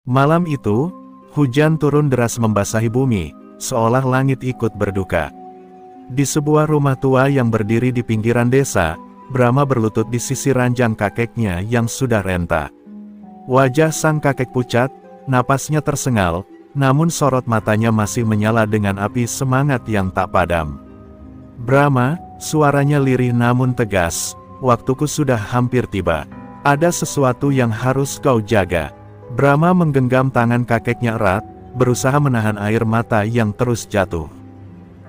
Malam itu, hujan turun deras membasahi bumi, seolah langit ikut berduka. Di sebuah rumah tua yang berdiri di pinggiran desa, Brahma berlutut di sisi ranjang kakeknya yang sudah renta. Wajah sang kakek pucat, napasnya tersengal, namun sorot matanya masih menyala dengan api semangat yang tak padam. "Brahma," suaranya lirih namun tegas, "waktuku sudah hampir tiba. Ada sesuatu yang harus kau jaga." Brahma menggenggam tangan kakeknya erat, berusaha menahan air mata yang terus jatuh.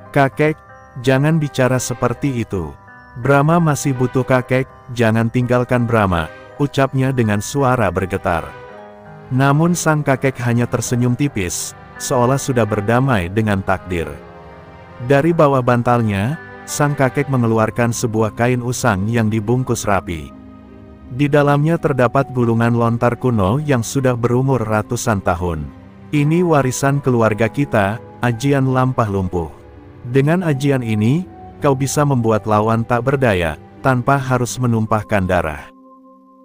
"Kakek, jangan bicara seperti itu. Brahma masih butuh kakek, jangan tinggalkan Brahma," ucapnya dengan suara bergetar. Namun sang kakek hanya tersenyum tipis, seolah sudah berdamai dengan takdir. Dari bawah bantalnya, sang kakek mengeluarkan sebuah kain usang yang dibungkus rapi. Di dalamnya terdapat gulungan lontar kuno yang sudah berumur ratusan tahun. "Ini warisan keluarga kita, ajian lampah lumpuh. Dengan ajian ini, kau bisa membuat lawan tak berdaya, tanpa harus menumpahkan darah.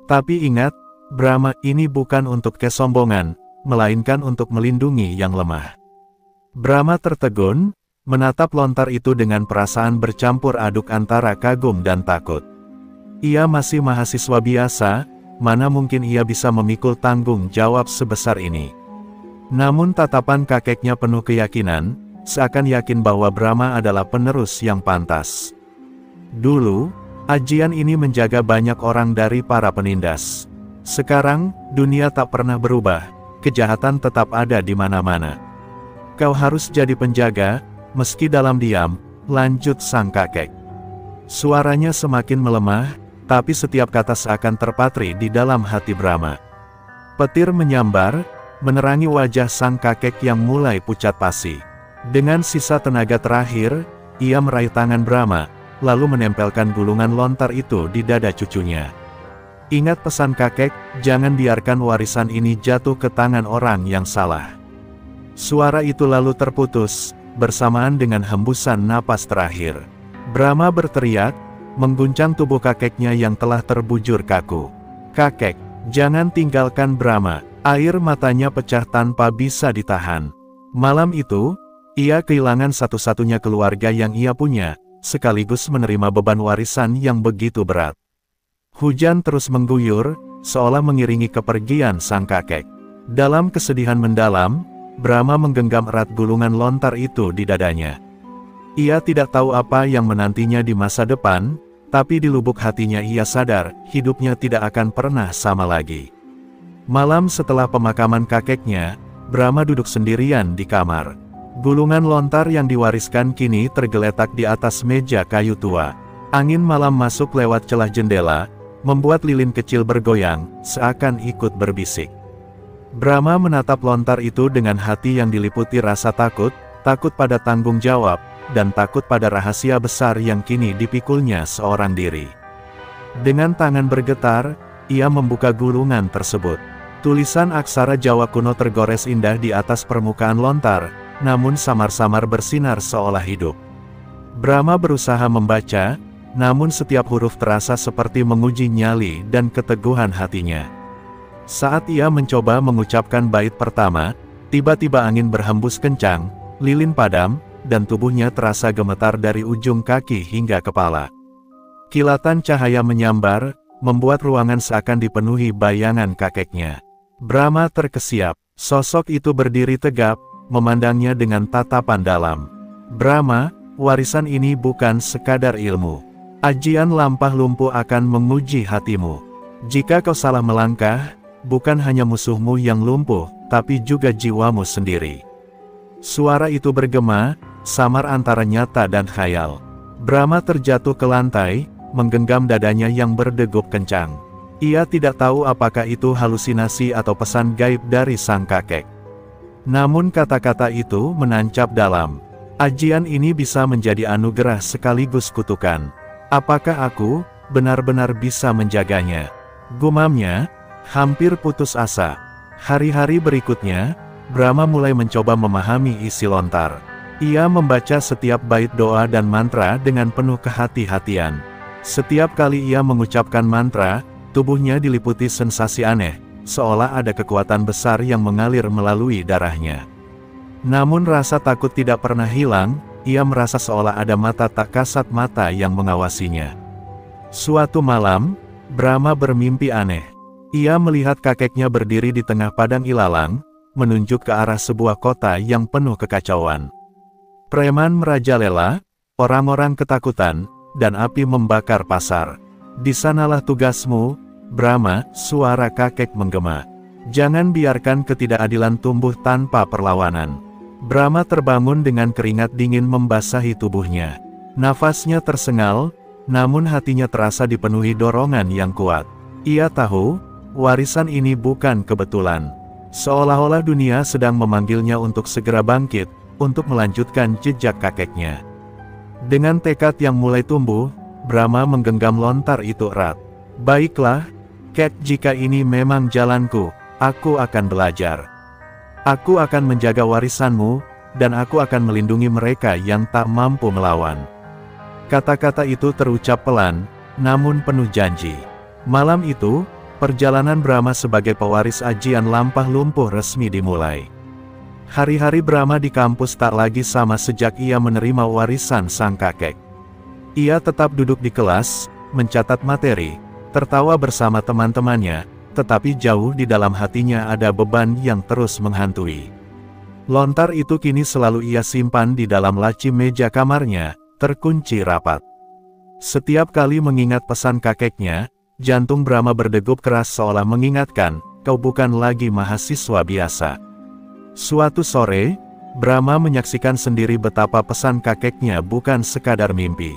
Tapi ingat, Brahma, ini bukan untuk kesombongan, melainkan untuk melindungi yang lemah." Brahma tertegun, menatap lontar itu dengan perasaan bercampur aduk antara kagum dan takut. Ia masih mahasiswa biasa, mana mungkin ia bisa memikul tanggung jawab sebesar ini. Namun tatapan kakeknya penuh keyakinan, seakan yakin bahwa Brahma adalah penerus yang pantas. Dulu, ajian ini menjaga banyak orang dari para penindas. Sekarang, dunia tak pernah berubah, kejahatan tetap ada di mana-mana. "Kau harus jadi penjaga, meski dalam diam," lanjut sang kakek. Suaranya semakin melemah, tapi setiap kata seakan terpatri di dalam hati Brahma. Petir menyambar, menerangi wajah sang kakek yang mulai pucat pasi. Dengan sisa tenaga terakhir, ia meraih tangan Brahma, lalu menempelkan gulungan lontar itu di dada cucunya. "Ingat pesan kakek, jangan biarkan warisan ini jatuh ke tangan orang yang salah." Suara itu lalu terputus, bersamaan dengan hembusan napas terakhir. Brahma berteriak, mengguncang tubuh kakeknya yang telah terbujur kaku. "Kakek, jangan tinggalkan Brahma." Air matanya pecah tanpa bisa ditahan. Malam itu, ia kehilangan satu-satunya keluarga yang ia punya, sekaligus menerima beban warisan yang begitu berat. Hujan terus mengguyur, seolah mengiringi kepergian sang kakek. Dalam kesedihan mendalam, Brahma menggenggam erat gulungan lontar itu di dadanya. Ia tidak tahu apa yang menantinya di masa depan, tapi di lubuk hatinya ia sadar, hidupnya tidak akan pernah sama lagi. Malam setelah pemakaman kakeknya, Brahma duduk sendirian di kamar. Gulungan lontar yang diwariskan kini tergeletak di atas meja kayu tua. Angin malam masuk lewat celah jendela, membuat lilin kecil bergoyang, seakan ikut berbisik. Brahma menatap lontar itu dengan hati yang diliputi rasa takut, takut pada tanggung jawab, dan takut pada rahasia besar yang kini dipikulnya seorang diri. Dengan tangan bergetar, ia membuka gulungan tersebut. Tulisan aksara Jawa kuno tergores indah di atas permukaan lontar, namun samar-samar bersinar seolah hidup. Brahma berusaha membaca, namun setiap huruf terasa seperti menguji nyali dan keteguhan hatinya. Saat ia mencoba mengucapkan bait pertama, tiba-tiba angin berhembus kencang, lilin padam, dan tubuhnya terasa gemetar dari ujung kaki hingga kepala. Kilatan cahaya menyambar, membuat ruangan seakan dipenuhi bayangan kakeknya. Brahma terkesiap, sosok itu berdiri tegap, memandangnya dengan tatapan dalam. "Brahma, warisan ini bukan sekadar ilmu. Ajian lampah lumpuh akan menguji hatimu. Jika kau salah melangkah, bukan hanya musuhmu yang lumpuh, tapi juga jiwamu sendiri." Suara itu bergema, samar antara nyata dan khayal. Brahma terjatuh ke lantai, menggenggam dadanya yang berdegup kencang. Ia tidak tahu apakah itu halusinasi atau pesan gaib dari sang kakek. Namun kata-kata itu menancap dalam. "Ajian ini bisa menjadi anugerah sekaligus kutukan. Apakah aku benar-benar bisa menjaganya?" Gumamnya, hampir putus asa. Hari-hari berikutnya, Brahma mulai mencoba memahami isi lontar. Ia membaca setiap bait doa dan mantra dengan penuh kehati-hatian. Setiap kali ia mengucapkan mantra, tubuhnya diliputi sensasi aneh, seolah ada kekuatan besar yang mengalir melalui darahnya. Namun rasa takut tidak pernah hilang, ia merasa seolah ada mata tak kasat mata yang mengawasinya. Suatu malam, Brahma bermimpi aneh. Ia melihat kakeknya berdiri di tengah padang ilalang, menunjuk ke arah sebuah kota yang penuh kekacauan. Preman merajalela, orang-orang ketakutan, dan api membakar pasar. Di sanalah tugasmu, Brahma, suara kakek menggema. Jangan biarkan ketidakadilan tumbuh tanpa perlawanan. Brahma terbangun dengan keringat dingin membasahi tubuhnya. Nafasnya tersengal, namun hatinya terasa dipenuhi dorongan yang kuat. Ia tahu, warisan ini bukan kebetulan. Seolah-olah dunia sedang memanggilnya untuk segera bangkit, untuk melanjutkan jejak kakeknya. Dengan tekad yang mulai tumbuh, Brahma menggenggam lontar itu erat. Baiklah, Kek, jika ini memang jalanku, aku akan belajar. Aku akan menjaga warisanmu, dan aku akan melindungi mereka yang tak mampu melawan. Kata-kata itu terucap pelan, namun penuh janji. Malam itu, perjalanan Brahma sebagai pewaris ajian lampah lumpuh resmi dimulai. Hari-hari Brahma di kampus tak lagi sama sejak ia menerima warisan sang kakek. Ia tetap duduk di kelas, mencatat materi, tertawa bersama teman-temannya, tetapi jauh di dalam hatinya ada beban yang terus menghantui. Lontar itu kini selalu ia simpan di dalam laci meja kamarnya, terkunci rapat. Setiap kali mengingat pesan kakeknya, jantung Brahma berdegup keras seolah mengingatkan, kau bukan lagi mahasiswa biasa. Suatu sore, Brahma menyaksikan sendiri betapa pesan kakeknya bukan sekadar mimpi.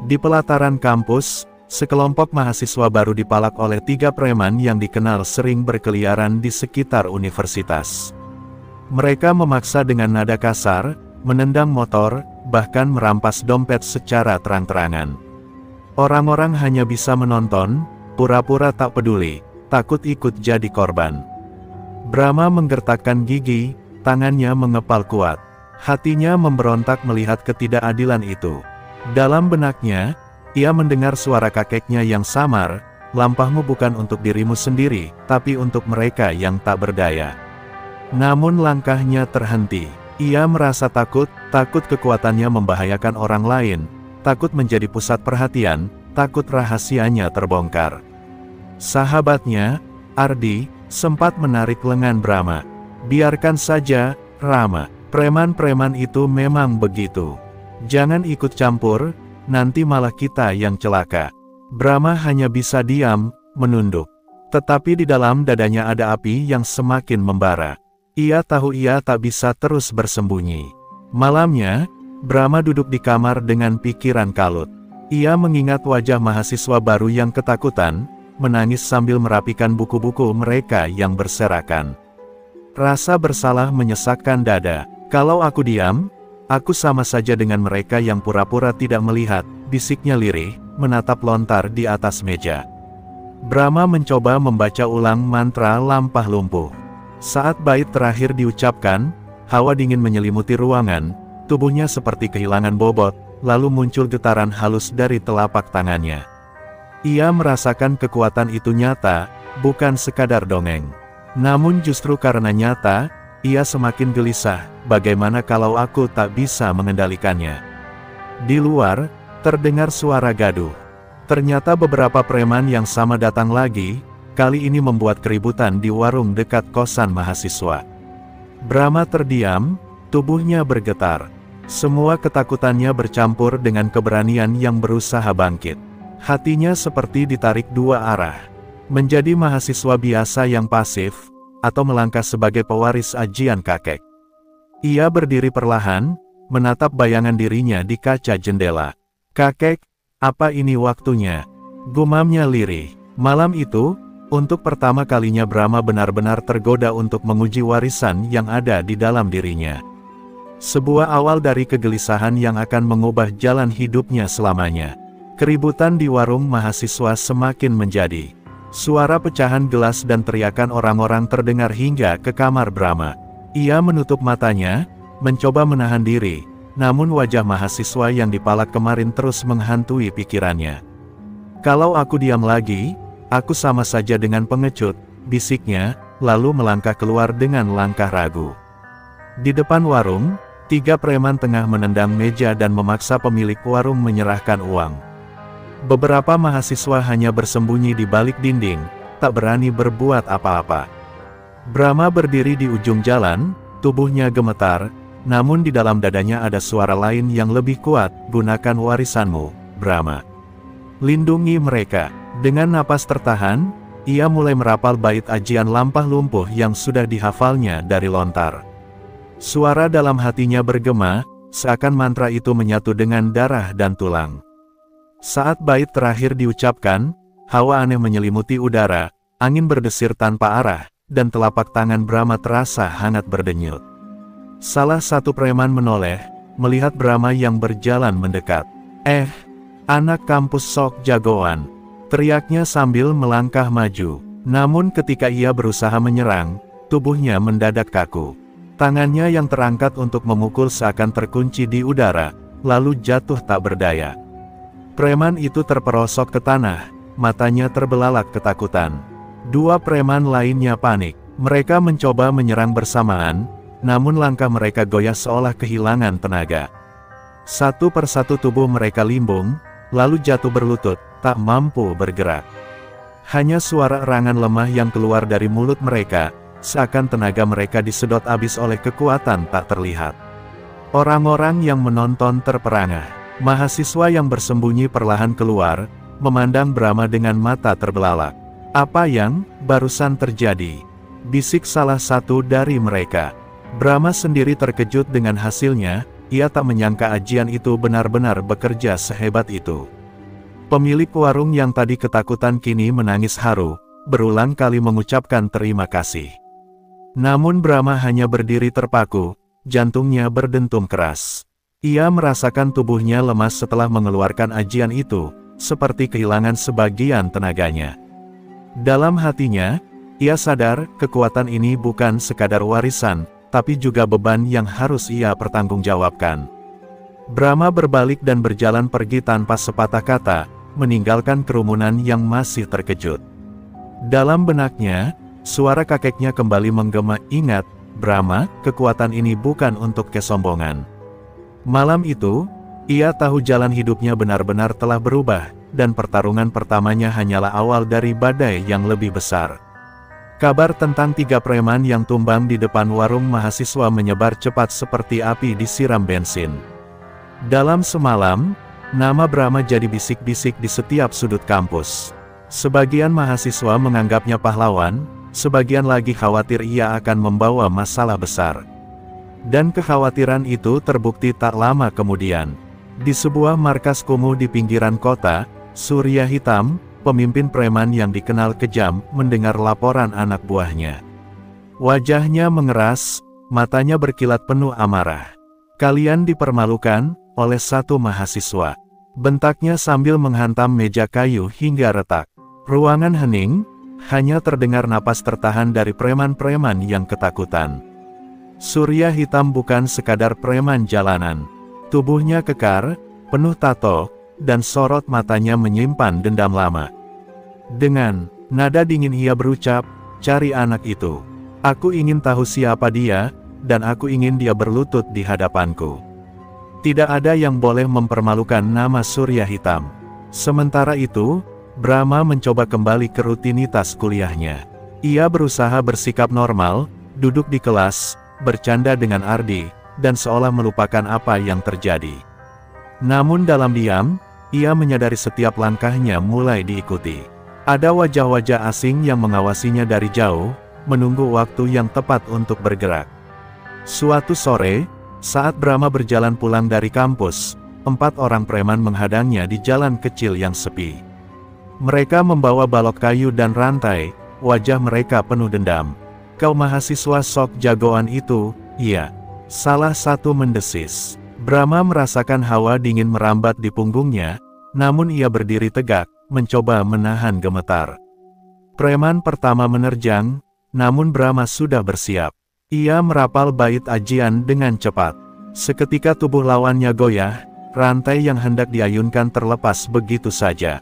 Di pelataran kampus, sekelompok mahasiswa baru dipalak oleh 3 preman yang dikenal sering berkeliaran di sekitar universitas. Mereka memaksa dengan nada kasar, menendang motor, bahkan merampas dompet secara terang-terangan. Orang-orang hanya bisa menonton, pura-pura tak peduli, takut ikut jadi korban. Brahma menggertakkan gigi, tangannya mengepal kuat. Hatinya memberontak melihat ketidakadilan itu. Dalam benaknya, ia mendengar suara kakeknya yang samar, lampahmu bukan untuk dirimu sendiri, tapi untuk mereka yang tak berdaya. Namun langkahnya terhenti. Ia merasa takut kekuatannya membahayakan orang lain, takut menjadi pusat perhatian, takut rahasianya terbongkar. Sahabatnya, Ardi, sempat menarik lengan Brahma. Biarkan saja, Rama, preman-preman itu memang begitu. Jangan ikut campur, nanti malah kita yang celaka. Brahma hanya bisa diam, menunduk. Tetapi di dalam dadanya ada api yang semakin membara. Ia tahu ia tak bisa terus bersembunyi. Malamnya, Brahma duduk di kamar dengan pikiran kalut. Ia mengingat wajah mahasiswa baru yang ketakutan, menangis sambil merapikan buku-buku mereka yang berserakan. Rasa bersalah menyesakkan dada. Kalau aku diam, aku sama saja dengan mereka yang pura-pura tidak melihat, bisiknya lirih, menatap lontar di atas meja. Brahma mencoba membaca ulang mantra lampah lumpuh. Saat bait terakhir diucapkan, hawa dingin menyelimuti ruangan, tubuhnya seperti kehilangan bobot, lalu muncul getaran halus dari telapak tangannya. Ia merasakan kekuatan itu nyata, bukan sekadar dongeng. Namun justru karena nyata, ia semakin gelisah, bagaimana kalau aku tak bisa mengendalikannya. Di luar, terdengar suara gaduh. Ternyata beberapa preman yang sama datang lagi, kali ini membuat keributan di warung dekat kosan mahasiswa. Brahma terdiam, tubuhnya bergetar. Semua ketakutannya bercampur dengan keberanian yang berusaha bangkit. Hatinya seperti ditarik dua arah. Menjadi mahasiswa biasa yang pasif, atau melangkah sebagai pewaris ajian kakek. Ia berdiri perlahan, menatap bayangan dirinya di kaca jendela. Kakek, apa ini waktunya? Gumamnya lirih. Malam itu, untuk pertama kalinya Brahma benar-benar tergoda untuk menguji warisan yang ada di dalam dirinya. Sebuah awal dari kegelisahan yang akan mengubah jalan hidupnya selamanya. Keributan di warung mahasiswa semakin menjadi. Suara pecahan gelas dan teriakan orang-orang terdengar hingga ke kamar Brahma. Ia menutup matanya, mencoba menahan diri, namun wajah mahasiswa yang dipalak kemarin terus menghantui pikirannya. Kalau aku diam lagi, aku sama saja dengan pengecut, bisiknya, lalu melangkah keluar dengan langkah ragu. Di depan warung, 3 preman tengah menendang meja dan memaksa pemilik warung menyerahkan uang. Beberapa mahasiswa hanya bersembunyi di balik dinding, tak berani berbuat apa-apa. Brahma berdiri di ujung jalan, tubuhnya gemetar, namun di dalam dadanya ada suara lain yang lebih kuat, gunakan warisanmu, Brahma. Lindungi mereka. Dengan napas tertahan, ia mulai merapal bait ajian lampah lumpuh yang sudah dihafalnya dari lontar. Suara dalam hatinya bergema, seakan mantra itu menyatu dengan darah dan tulang. Saat bait terakhir diucapkan, hawa aneh menyelimuti udara, angin berdesir tanpa arah, dan telapak tangan Brahma terasa hangat berdenyut. Salah satu preman menoleh, melihat Brahma yang berjalan mendekat. Anak kampus sok jagoan, teriaknya sambil melangkah maju. Namun ketika ia berusaha menyerang, tubuhnya mendadak kaku. Tangannya yang terangkat untuk memukul seakan terkunci di udara, lalu jatuh tak berdaya. Preman itu terperosok ke tanah, matanya terbelalak ketakutan. 2 preman lainnya panik. Mereka mencoba menyerang bersamaan, namun langkah mereka goyah seolah kehilangan tenaga. Satu persatu tubuh mereka limbung, lalu jatuh berlutut, tak mampu bergerak. Hanya suara erangan lemah yang keluar dari mulut mereka, seakan tenaga mereka disedot habis oleh kekuatan tak terlihat. Orang-orang yang menonton terperangah. Mahasiswa yang bersembunyi perlahan keluar, memandang Brahma dengan mata terbelalak. Apa yang barusan terjadi? Bisik salah satu dari mereka. Brahma sendiri terkejut dengan hasilnya, ia tak menyangka ajian itu benar-benar bekerja sehebat itu. Pemilik warung yang tadi ketakutan kini menangis haru, berulang kali mengucapkan terima kasih. Namun Brahma hanya berdiri terpaku, jantungnya berdentum keras. Ia merasakan tubuhnya lemas setelah mengeluarkan ajian itu, seperti kehilangan sebagian tenaganya. Dalam hatinya, ia sadar kekuatan ini bukan sekadar warisan, tapi juga beban yang harus ia pertanggungjawabkan. Brahma berbalik dan berjalan pergi tanpa sepatah kata, meninggalkan kerumunan yang masih terkejut. Dalam benaknya, suara kakeknya kembali menggema, "Ingat, Brahma, kekuatan ini bukan untuk kesombongan." Malam itu, ia tahu jalan hidupnya benar-benar telah berubah, dan pertarungan pertamanya hanyalah awal dari badai yang lebih besar. Kabar tentang 3 preman yang tumbang di depan warung mahasiswa menyebar cepat seperti api disiram bensin. Dalam semalam, nama Brahma jadi bisik-bisik di setiap sudut kampus. Sebagian mahasiswa menganggapnya pahlawan, sebagian lagi khawatir ia akan membawa masalah besar. Dan kekhawatiran itu terbukti tak lama kemudian. Di sebuah markas kumuh di pinggiran kota, Surya Hitam, pemimpin preman yang dikenal kejam, mendengar laporan anak buahnya. Wajahnya mengeras, matanya berkilat penuh amarah. "Kalian dipermalukan oleh satu mahasiswa," bentaknya sambil menghantam meja kayu hingga retak. Ruangan hening, hanya terdengar napas tertahan dari preman-preman yang ketakutan. Surya Hitam bukan sekadar preman jalanan. Tubuhnya kekar, penuh tato, dan sorot matanya menyimpan dendam lama. Dengan nada dingin ia berucap, "Cari anak itu. Aku ingin tahu siapa dia, dan aku ingin dia berlutut di hadapanku." Tidak ada yang boleh mempermalukan nama Surya Hitam. Sementara itu, Brahma mencoba kembali ke rutinitas kuliahnya. Ia berusaha bersikap normal, duduk di kelas, bercanda dengan Ardi, dan seolah melupakan apa yang terjadi. Namun dalam diam, ia menyadari setiap langkahnya mulai diikuti. Ada wajah-wajah asing yang mengawasinya dari jauh, menunggu waktu yang tepat untuk bergerak. Suatu sore, saat Brahma berjalan pulang dari kampus, 4 orang preman menghadangnya di jalan kecil yang sepi. Mereka membawa balok kayu dan rantai, wajah mereka penuh dendam. "Kau mahasiswa sok jagoan itu?" "Iya." Salah satu mendesis. Brahma merasakan hawa dingin merambat di punggungnya, namun ia berdiri tegak, mencoba menahan gemetar. Preman pertama menerjang, namun Brahma sudah bersiap. Ia merapal bait ajian dengan cepat. Seketika tubuh lawannya goyah, rantai yang hendak diayunkan terlepas begitu saja.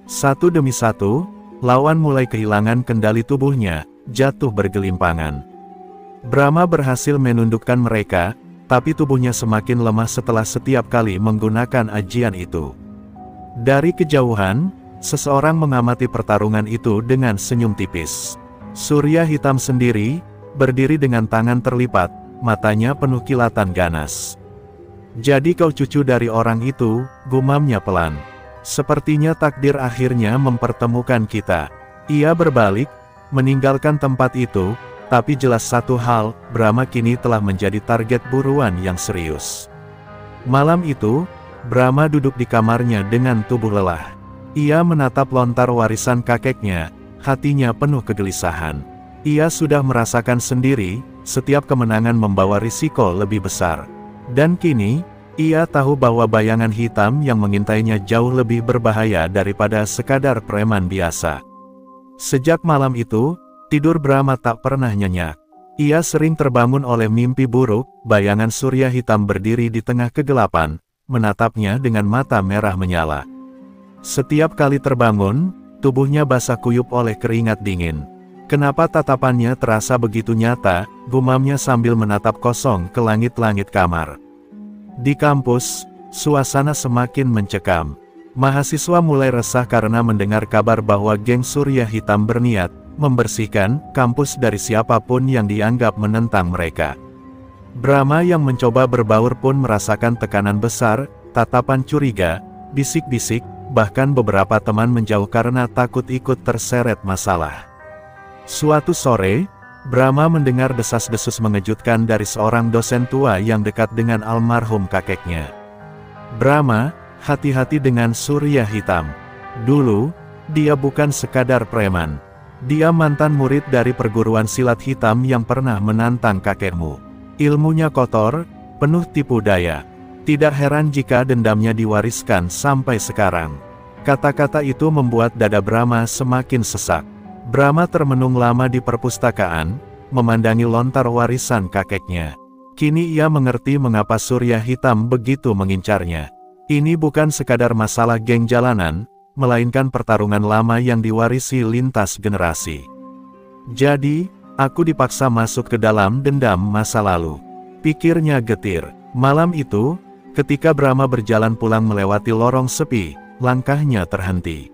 Satu demi satu, lawan mulai kehilangan kendali tubuhnya, jatuh bergelimpangan. Brahma berhasil menundukkan mereka, tapi tubuhnya semakin lemah setelah setiap kali menggunakan ajian itu. Dari kejauhan, seseorang mengamati pertarungan itu dengan senyum tipis. Surya hitam sendiri, berdiri dengan tangan terlipat, matanya penuh kilatan ganas. "Jadi kau cucu dari orang itu," gumamnya pelan. "Sepertinya takdir akhirnya mempertemukan kita." Ia berbalik, meninggalkan tempat itu, tapi jelas satu hal, Brahma kini telah menjadi target buruan yang serius. Malam itu, Brahma duduk di kamarnya dengan tubuh lelah. Ia menatap lontar warisan kakeknya, hatinya penuh kegelisahan. Ia sudah merasakan sendiri, setiap kemenangan membawa risiko lebih besar. Dan kini, ia tahu bahwa bayangan hitam yang mengintainya jauh lebih berbahaya daripada sekadar preman biasa. Sejak malam itu, tidur Brahma tak pernah nyenyak. Ia sering terbangun oleh mimpi buruk, bayangan surya hitam berdiri di tengah kegelapan, menatapnya dengan mata merah menyala. Setiap kali terbangun, tubuhnya basah kuyup oleh keringat dingin. "Kenapa tatapannya terasa begitu nyata?" gumamnya sambil menatap kosong ke langit-langit kamar. Di kampus, suasana semakin mencekam. Mahasiswa mulai resah karena mendengar kabar bahwa geng surya hitam berniat membersihkan kampus dari siapapun yang dianggap menentang mereka. Brahma yang mencoba berbaur pun merasakan tekanan besar, tatapan curiga, bisik-bisik, bahkan beberapa teman menjauh karena takut ikut terseret masalah. Suatu sore, Brahma mendengar desas-desus mengejutkan dari seorang dosen tua yang dekat dengan almarhum kakeknya. "Brahma, hati-hati dengan surya hitam. Dulu, dia bukan sekadar preman. Dia mantan murid dari perguruan silat hitam yang pernah menantang kakekmu. Ilmunya kotor, penuh tipu daya. Tidak heran jika dendamnya diwariskan sampai sekarang." Kata-kata itu membuat dada Brahma semakin sesak. Brahma termenung lama di perpustakaan, memandangi lontar warisan kakeknya. Kini ia mengerti mengapa surya hitam begitu mengincarnya. Ini bukan sekadar masalah geng jalanan, melainkan pertarungan lama yang diwarisi lintas generasi. "Jadi, aku dipaksa masuk ke dalam dendam masa lalu," pikirnya getir. Malam itu, ketika Brahma berjalan pulang melewati lorong sepi, langkahnya terhenti.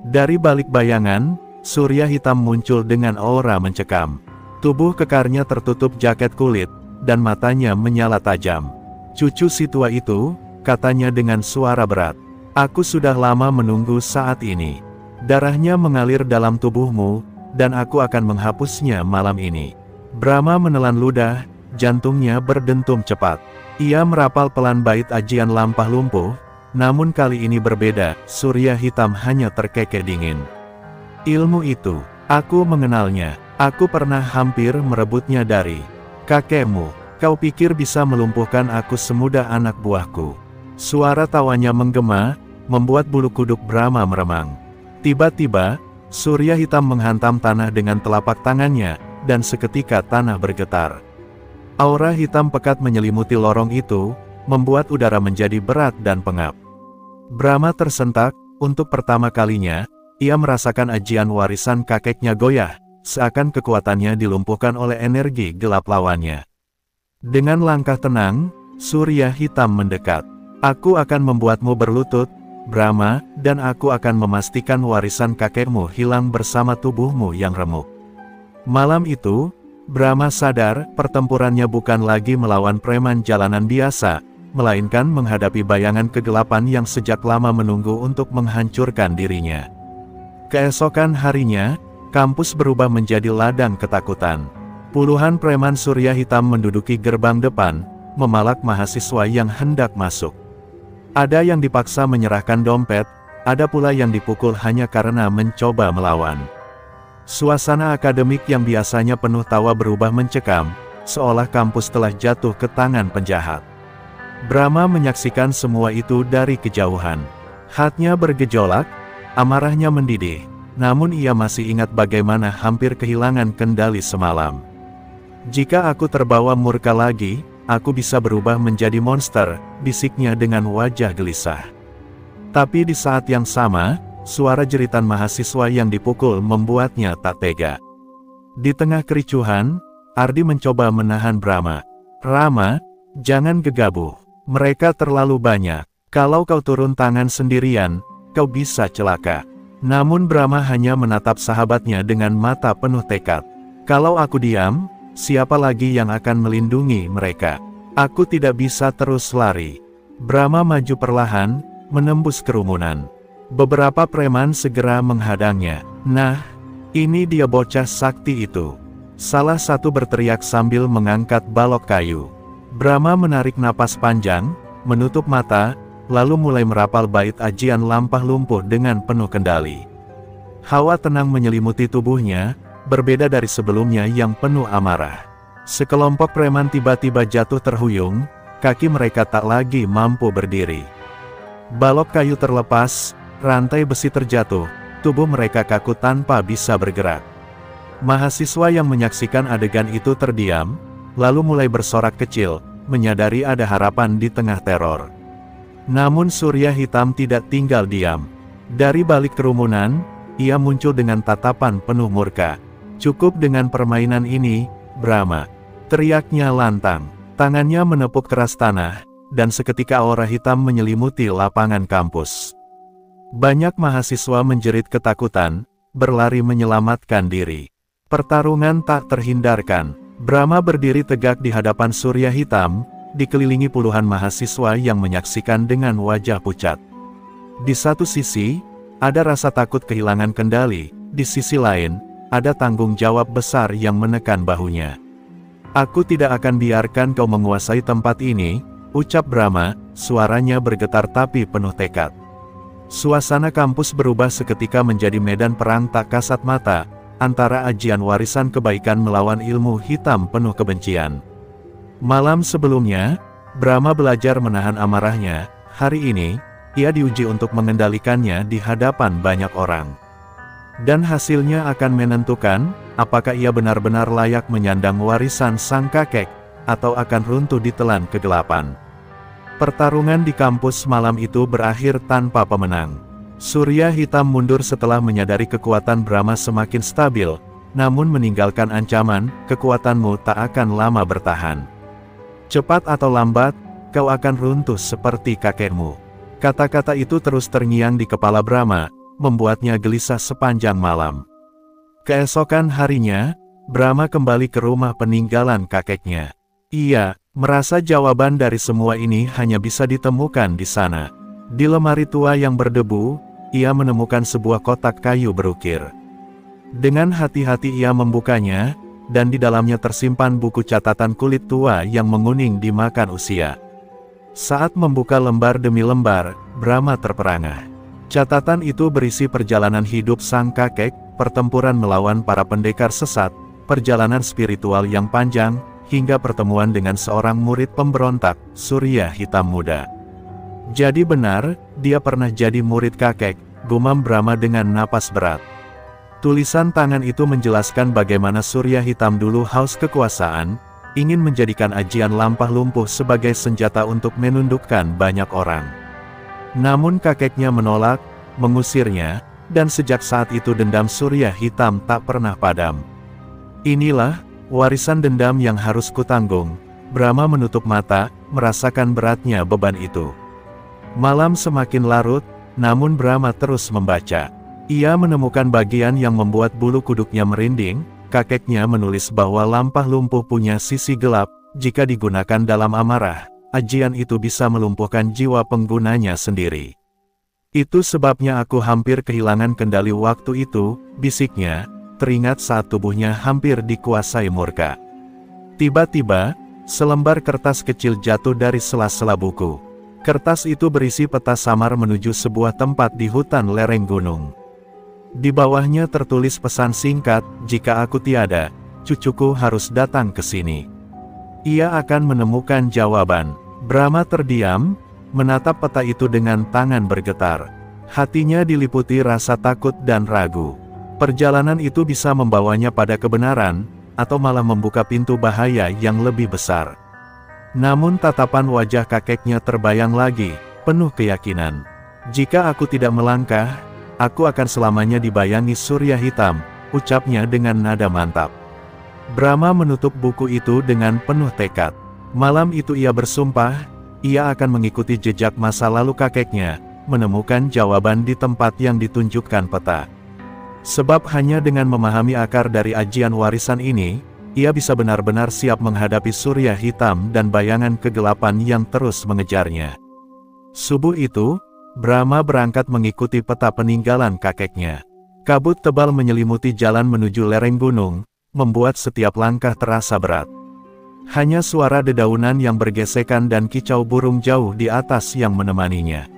Dari balik bayangan, surya hitam muncul dengan aura mencekam. Tubuh kekarnya tertutup jaket kulit, dan matanya menyala tajam. "Cucu si tua itu," katanya dengan suara berat. "Aku sudah lama menunggu saat ini. Darahnya mengalir dalam tubuhmu, dan aku akan menghapusnya malam ini." Brahma menelan ludah, jantungnya berdentum cepat. Ia merapal pelan bait ajian lampah lumpuh, namun kali ini berbeda, surya hitam hanya terkekeh dingin. "Ilmu itu, aku mengenalnya. Aku pernah hampir merebutnya dari kakekmu. Kau pikir bisa melumpuhkan aku semudah anak buahku?" Suara tawanya menggema, membuat bulu kuduk Brahma meremang. Tiba-tiba, surya hitam menghantam tanah dengan telapak tangannya, dan seketika tanah bergetar. Aura hitam pekat menyelimuti lorong itu, membuat udara menjadi berat dan pengap. Brahma tersentak, untuk pertama kalinya, ia merasakan ajian warisan kakeknya goyah, seakan kekuatannya dilumpuhkan oleh energi gelap lawannya. Dengan langkah tenang, surya hitam mendekat. "Aku akan membuatmu berlutut, Brahma, dan aku akan memastikan warisan kakekmu hilang bersama tubuhmu yang remuk." Malam itu, Brahma sadar, pertempurannya bukan lagi melawan preman jalanan biasa, melainkan menghadapi bayangan kegelapan yang sejak lama menunggu untuk menghancurkan dirinya. Keesokan harinya, kampus berubah menjadi ladang ketakutan. Puluhan preman surya hitam menduduki gerbang depan, memalak mahasiswa yang hendak masuk. Ada yang dipaksa menyerahkan dompet, ada pula yang dipukul hanya karena mencoba melawan. Suasana akademik yang biasanya penuh tawa berubah mencekam, seolah kampus telah jatuh ke tangan penjahat. Brahma menyaksikan semua itu dari kejauhan. Hatinya bergejolak, amarahnya mendidih, namun ia masih ingat bagaimana hampir kehilangan kendali semalam. "Jika aku terbawa murka lagi, aku bisa berubah menjadi monster," bisiknya dengan wajah gelisah. Tapi di saat yang sama, suara jeritan mahasiswa yang dipukul membuatnya tak tega. Di tengah kericuhan, Ardi mencoba menahan Brahma. "Rama, jangan gegabah. Mereka terlalu banyak. Kalau kau turun tangan sendirian, kau bisa celaka." Namun Brahma hanya menatap sahabatnya dengan mata penuh tekad. "Kalau aku diam, siapa lagi yang akan melindungi mereka? Aku tidak bisa terus lari." Brahma maju perlahan, menembus kerumunan. Beberapa preman segera menghadangnya. "Nah, ini dia bocah sakti itu." Salah satu berteriak sambil mengangkat balok kayu. Brahma menarik napas panjang, menutup mata, lalu mulai merapal bait ajian lampah lumpuh dengan penuh kendali. Hawa tenang menyelimuti tubuhnya, berbeda dari sebelumnya yang penuh amarah. Sekelompok preman tiba-tiba jatuh terhuyung, kaki mereka tak lagi mampu berdiri. Balok kayu terlepas, rantai besi terjatuh, tubuh mereka kaku tanpa bisa bergerak. Mahasiswa yang menyaksikan adegan itu terdiam, lalu mulai bersorak kecil, menyadari ada harapan di tengah teror. Namun Surya Hitam tidak tinggal diam. Dari balik kerumunan, ia muncul dengan tatapan penuh murka. "Cukup dengan permainan ini, Brahma," teriaknya lantang. Tangannya menepuk keras tanah, dan seketika aura hitam menyelimuti lapangan kampus. Banyak mahasiswa menjerit ketakutan, berlari menyelamatkan diri. Pertarungan tak terhindarkan. Brahma berdiri tegak di hadapan Surya Hitam, dikelilingi puluhan mahasiswa yang menyaksikan dengan wajah pucat. Di satu sisi, ada rasa takut kehilangan kendali, di sisi lain, ada tanggung jawab besar yang menekan bahunya. "Aku tidak akan biarkan kau menguasai tempat ini," ucap Brahma, suaranya bergetar tapi penuh tekad. Suasana kampus berubah seketika menjadi medan perang tak kasat mata, antara ajian warisan kebaikan melawan ilmu hitam penuh kebencian. Malam sebelumnya, Brahma belajar menahan amarahnya. Hari ini, ia diuji untuk mengendalikannya di hadapan banyak orang. Dan hasilnya akan menentukan, apakah ia benar-benar layak menyandang warisan sang kakek, atau akan runtuh ditelan kegelapan. Pertarungan di kampus malam itu berakhir tanpa pemenang. Surya Hitam mundur setelah menyadari kekuatan Brahma semakin stabil, namun meninggalkan ancaman, "Kekuatanmu tak akan lama bertahan. Cepat atau lambat, kau akan runtuh seperti kakekmu." Kata-kata itu terus terngiang di kepala Brahma, membuatnya gelisah sepanjang malam. Keesokan harinya, Brahma kembali ke rumah peninggalan kakeknya. Ia merasa jawaban dari semua ini hanya bisa ditemukan di sana. Di lemari tua yang berdebu, ia menemukan sebuah kotak kayu berukir. Dengan hati-hati ia membukanya, dan di dalamnya tersimpan buku catatan kulit tua yang menguning dimakan usia. Saat membuka lembar demi lembar, Brahma terperangah. Catatan itu berisi perjalanan hidup sang kakek, pertempuran melawan para pendekar sesat, perjalanan spiritual yang panjang, hingga pertemuan dengan seorang murid pemberontak, Surya Hitam Muda. "Jadi benar, dia pernah jadi murid kakek," gumam Brahma dengan napas berat. Tulisan tangan itu menjelaskan bagaimana Surya Hitam dulu haus kekuasaan, ingin menjadikan ajian lampah lumpuh sebagai senjata untuk menundukkan banyak orang. Namun kakeknya menolak, mengusirnya, dan sejak saat itu dendam Surya Hitam tak pernah padam. "Inilah warisan dendam yang harus kutanggung." Brahma menutup mata, merasakan beratnya beban itu. Malam semakin larut, namun Brahma terus membaca. Ia menemukan bagian yang membuat bulu kuduknya merinding. Kakeknya menulis bahwa lampah lumpuh punya sisi gelap, jika digunakan dalam amarah, ajian itu bisa melumpuhkan jiwa penggunanya sendiri. "Itu sebabnya aku hampir kehilangan kendali waktu itu," bisiknya, teringat saat tubuhnya hampir dikuasai murka. Tiba-tiba, selembar kertas kecil jatuh dari sela-sela buku. Kertas itu berisi peta samar menuju sebuah tempat di hutan lereng gunung. Di bawahnya tertulis pesan singkat, "Jika aku tiada, cucuku harus datang ke sini. Ia akan menemukan jawaban." Brahma terdiam, menatap peta itu dengan tangan bergetar. Hatinya diliputi rasa takut dan ragu. Perjalanan itu bisa membawanya pada kebenaran, atau malah membuka pintu bahaya yang lebih besar. Namun tatapan wajah kakeknya terbayang lagi, penuh keyakinan. "Jika aku tidak melangkah, aku akan selamanya dibayangi surya hitam, ucapnya dengan nada mantap. Brahma menutup buku itu dengan penuh tekad. Malam itu ia bersumpah, ia akan mengikuti jejak masa lalu kakeknya, menemukan jawaban di tempat yang ditunjukkan peta. Sebab hanya dengan memahami akar dari ajian warisan ini, ia bisa benar-benar siap menghadapi surya hitam dan bayangan kegelapan yang terus mengejarnya. Subuh itu, Brahma berangkat mengikuti peta peninggalan kakeknya. Kabut tebal menyelimuti jalan menuju lereng gunung, membuat setiap langkah terasa berat. Hanya suara dedaunan yang bergesekan dan kicau burung jauh di atas yang menemaninya.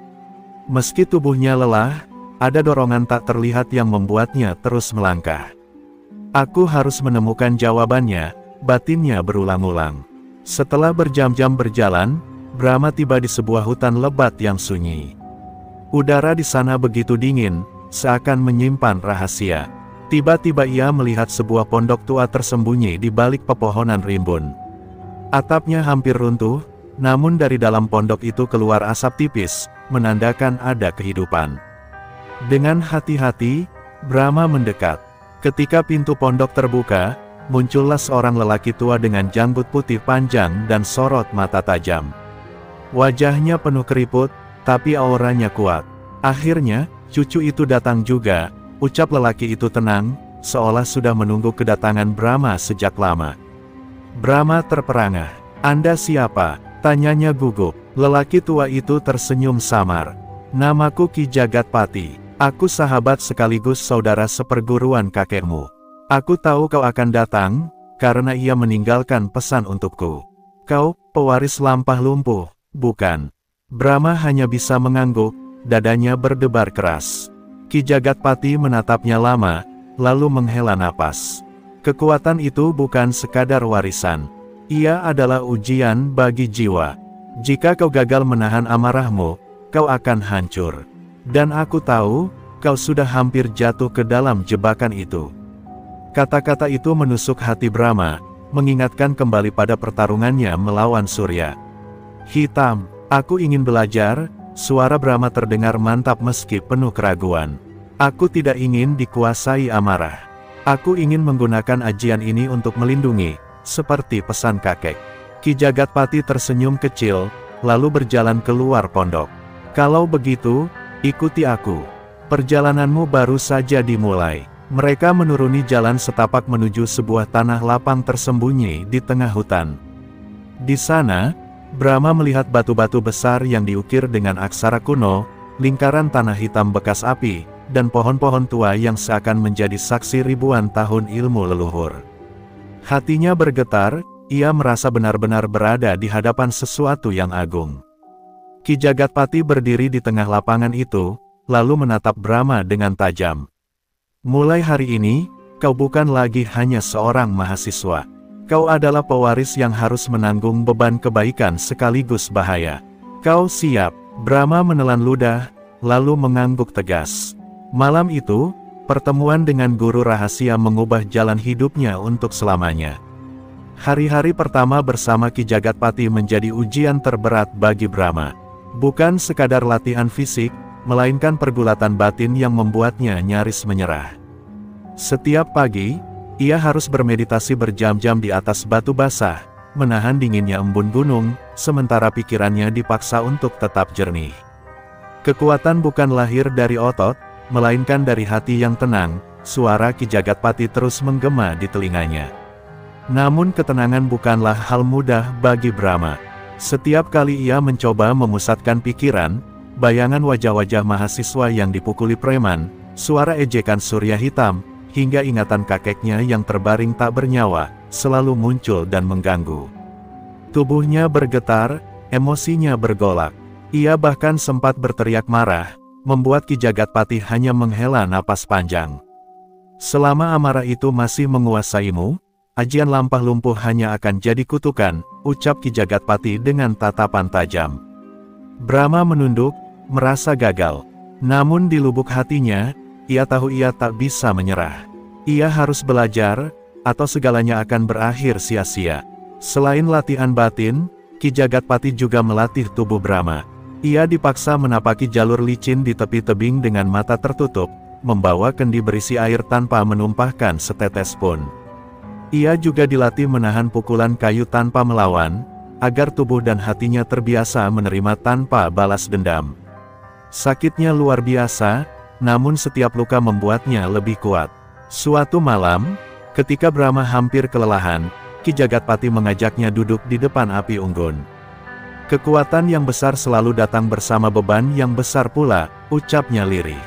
Meski tubuhnya lelah, ada dorongan tak terlihat yang membuatnya terus melangkah. Aku harus menemukan jawabannya, batinnya berulang-ulang. Setelah berjam-jam berjalan, Brahma tiba di sebuah hutan lebat yang sunyi. Udara di sana begitu dingin, seakan menyimpan rahasia. Tiba-tiba ia melihat sebuah pondok tua tersembunyi di balik pepohonan rimbun. Atapnya hampir runtuh, namun dari dalam pondok itu keluar asap tipis, menandakan ada kehidupan. Dengan hati-hati, Brahma mendekat. Ketika pintu pondok terbuka, muncullah seorang lelaki tua dengan janggut putih panjang dan sorot mata tajam. Wajahnya penuh keriput, tapi auranya kuat. Akhirnya, cucu itu datang juga, ucap lelaki itu tenang, seolah sudah menunggu kedatangan Brahma sejak lama. Brahma terperangah. Anda siapa? Tanyanya gugup. Lelaki tua itu tersenyum samar. Namaku Ki Jagatpati. Aku sahabat sekaligus saudara seperguruan kakekmu. Aku tahu kau akan datang, karena ia meninggalkan pesan untukku. Kau, pewaris lampah lumpuh, bukan? Brahma hanya bisa mengangguk, dadanya berdebar keras. Ki Jagatpati menatapnya lama, lalu menghela napas. Kekuatan itu bukan sekadar warisan. Ia adalah ujian bagi jiwa. Jika kau gagal menahan amarahmu, kau akan hancur. Dan aku tahu, kau sudah hampir jatuh ke dalam jebakan itu. Kata-kata itu menusuk hati Brahma, mengingatkan kembali pada pertarungannya melawan surya hitam. Aku ingin belajar, suara Brahma terdengar mantap meski penuh keraguan. Aku tidak ingin dikuasai amarah. Aku ingin menggunakan ajian ini untuk melindungi, seperti pesan kakek. Ki Jagatpati tersenyum kecil, lalu berjalan keluar pondok. Kalau begitu, ikuti aku. Perjalananmu baru saja dimulai. Mereka menuruni jalan setapak menuju sebuah tanah lapang tersembunyi di tengah hutan. Di sana, Brahma melihat batu-batu besar yang diukir dengan aksara kuno, lingkaran tanah hitam bekas api, dan pohon-pohon tua yang seakan menjadi saksi ribuan tahun ilmu leluhur. Hatinya bergetar, ia merasa benar-benar berada di hadapan sesuatu yang agung. Ki Jagatpati berdiri di tengah lapangan itu, lalu menatap Brahma dengan tajam. Mulai hari ini, kau bukan lagi hanya seorang mahasiswa. Kau adalah pewaris yang harus menanggung beban kebaikan sekaligus bahaya. Kau siap? Brahma menelan ludah, lalu mengangguk tegas. Malam itu, pertemuan dengan guru rahasia mengubah jalan hidupnya untuk selamanya. Hari-hari pertama bersama Ki Jagatpati menjadi ujian terberat bagi Brahma. Bukan sekadar latihan fisik, melainkan pergulatan batin yang membuatnya nyaris menyerah. Setiap pagi, ia harus bermeditasi berjam-jam di atas batu basah, menahan dinginnya embun gunung, sementara pikirannya dipaksa untuk tetap jernih. Kekuatan bukan lahir dari otot, melainkan dari hati yang tenang, suara Ki Jagatpati terus menggema di telinganya. Namun ketenangan bukanlah hal mudah bagi Brahma. Setiap kali ia mencoba memusatkan pikiran, bayangan wajah-wajah mahasiswa yang dipukuli preman, suara ejekan surya hitam, hingga ingatan kakeknya yang terbaring tak bernyawa, selalu muncul dan mengganggu. Tubuhnya bergetar, emosinya bergolak. Ia bahkan sempat berteriak marah, membuat Ki Jagatpati hanya menghela napas panjang. Selama amarah itu masih menguasaimu, ajian lampah lumpuh hanya akan jadi kutukan, ucap Ki Jagatpati dengan tatapan tajam. Brahma menunduk, merasa gagal. Namun di lubuk hatinya, ia tahu ia tak bisa menyerah. Ia harus belajar, atau segalanya akan berakhir sia-sia. Selain latihan batin, Ki Jagatpati juga melatih tubuh Brahma. Ia dipaksa menapaki jalur licin di tepi tebing dengan mata tertutup, membawa kendi berisi air tanpa menumpahkan setetes pun. Ia juga dilatih menahan pukulan kayu tanpa melawan, agar tubuh dan hatinya terbiasa menerima tanpa balas dendam. Sakitnya luar biasa, namun setiap luka membuatnya lebih kuat. Suatu malam, ketika Brahma hampir kelelahan, Ki Jagatpati mengajaknya duduk di depan api unggun. Kekuatan yang besar selalu datang bersama beban yang besar pula, ucapnya lirih.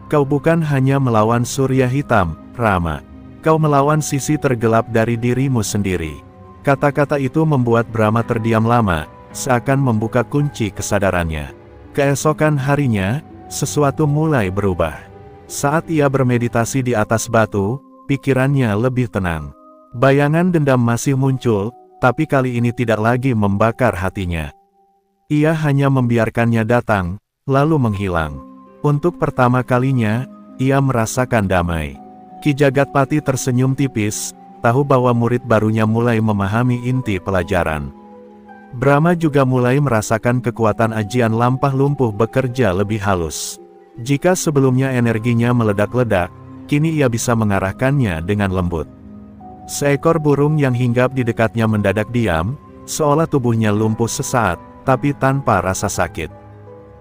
Kau bukan hanya melawan surya hitam, Rama. Kau melawan sisi tergelap dari dirimu sendiri. Kata-kata itu membuat Brahma terdiam lama, seakan membuka kunci kesadarannya. Keesokan harinya, sesuatu mulai berubah. Saat ia bermeditasi di atas batu, pikirannya lebih tenang. Bayangan dendam masih muncul, tapi kali ini tidak lagi membakar hatinya. Ia hanya membiarkannya datang, lalu menghilang. Untuk pertama kalinya, ia merasakan damai. Ki Jagatpati tersenyum tipis, tahu bahwa murid barunya mulai memahami inti pelajaran. Brahma juga mulai merasakan kekuatan ajian lampah lumpuh bekerja lebih halus. Jika sebelumnya energinya meledak-ledak, kini ia bisa mengarahkannya dengan lembut. Seekor burung yang hinggap di dekatnya mendadak diam, seolah tubuhnya lumpuh sesaat, tapi tanpa rasa sakit.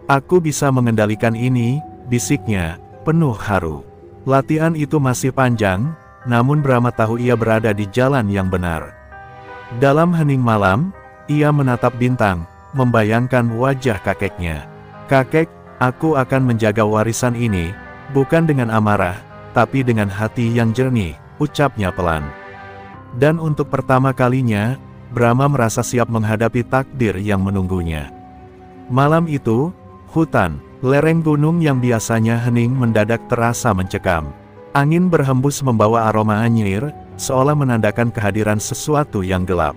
Aku bisa mengendalikan ini, bisiknya, penuh haru. Latihan itu masih panjang, namun Brahma tahu ia berada di jalan yang benar. Dalam hening malam, ia menatap bintang, membayangkan wajah kakeknya. Kakek, aku akan menjaga warisan ini, bukan dengan amarah, tapi dengan hati yang jernih, ucapnya pelan. Dan untuk pertama kalinya, Brahma merasa siap menghadapi takdir yang menunggunya. Malam itu, hutan, lereng gunung yang biasanya hening mendadak terasa mencekam. Angin berhembus membawa aroma anyir, seolah menandakan kehadiran sesuatu yang gelap.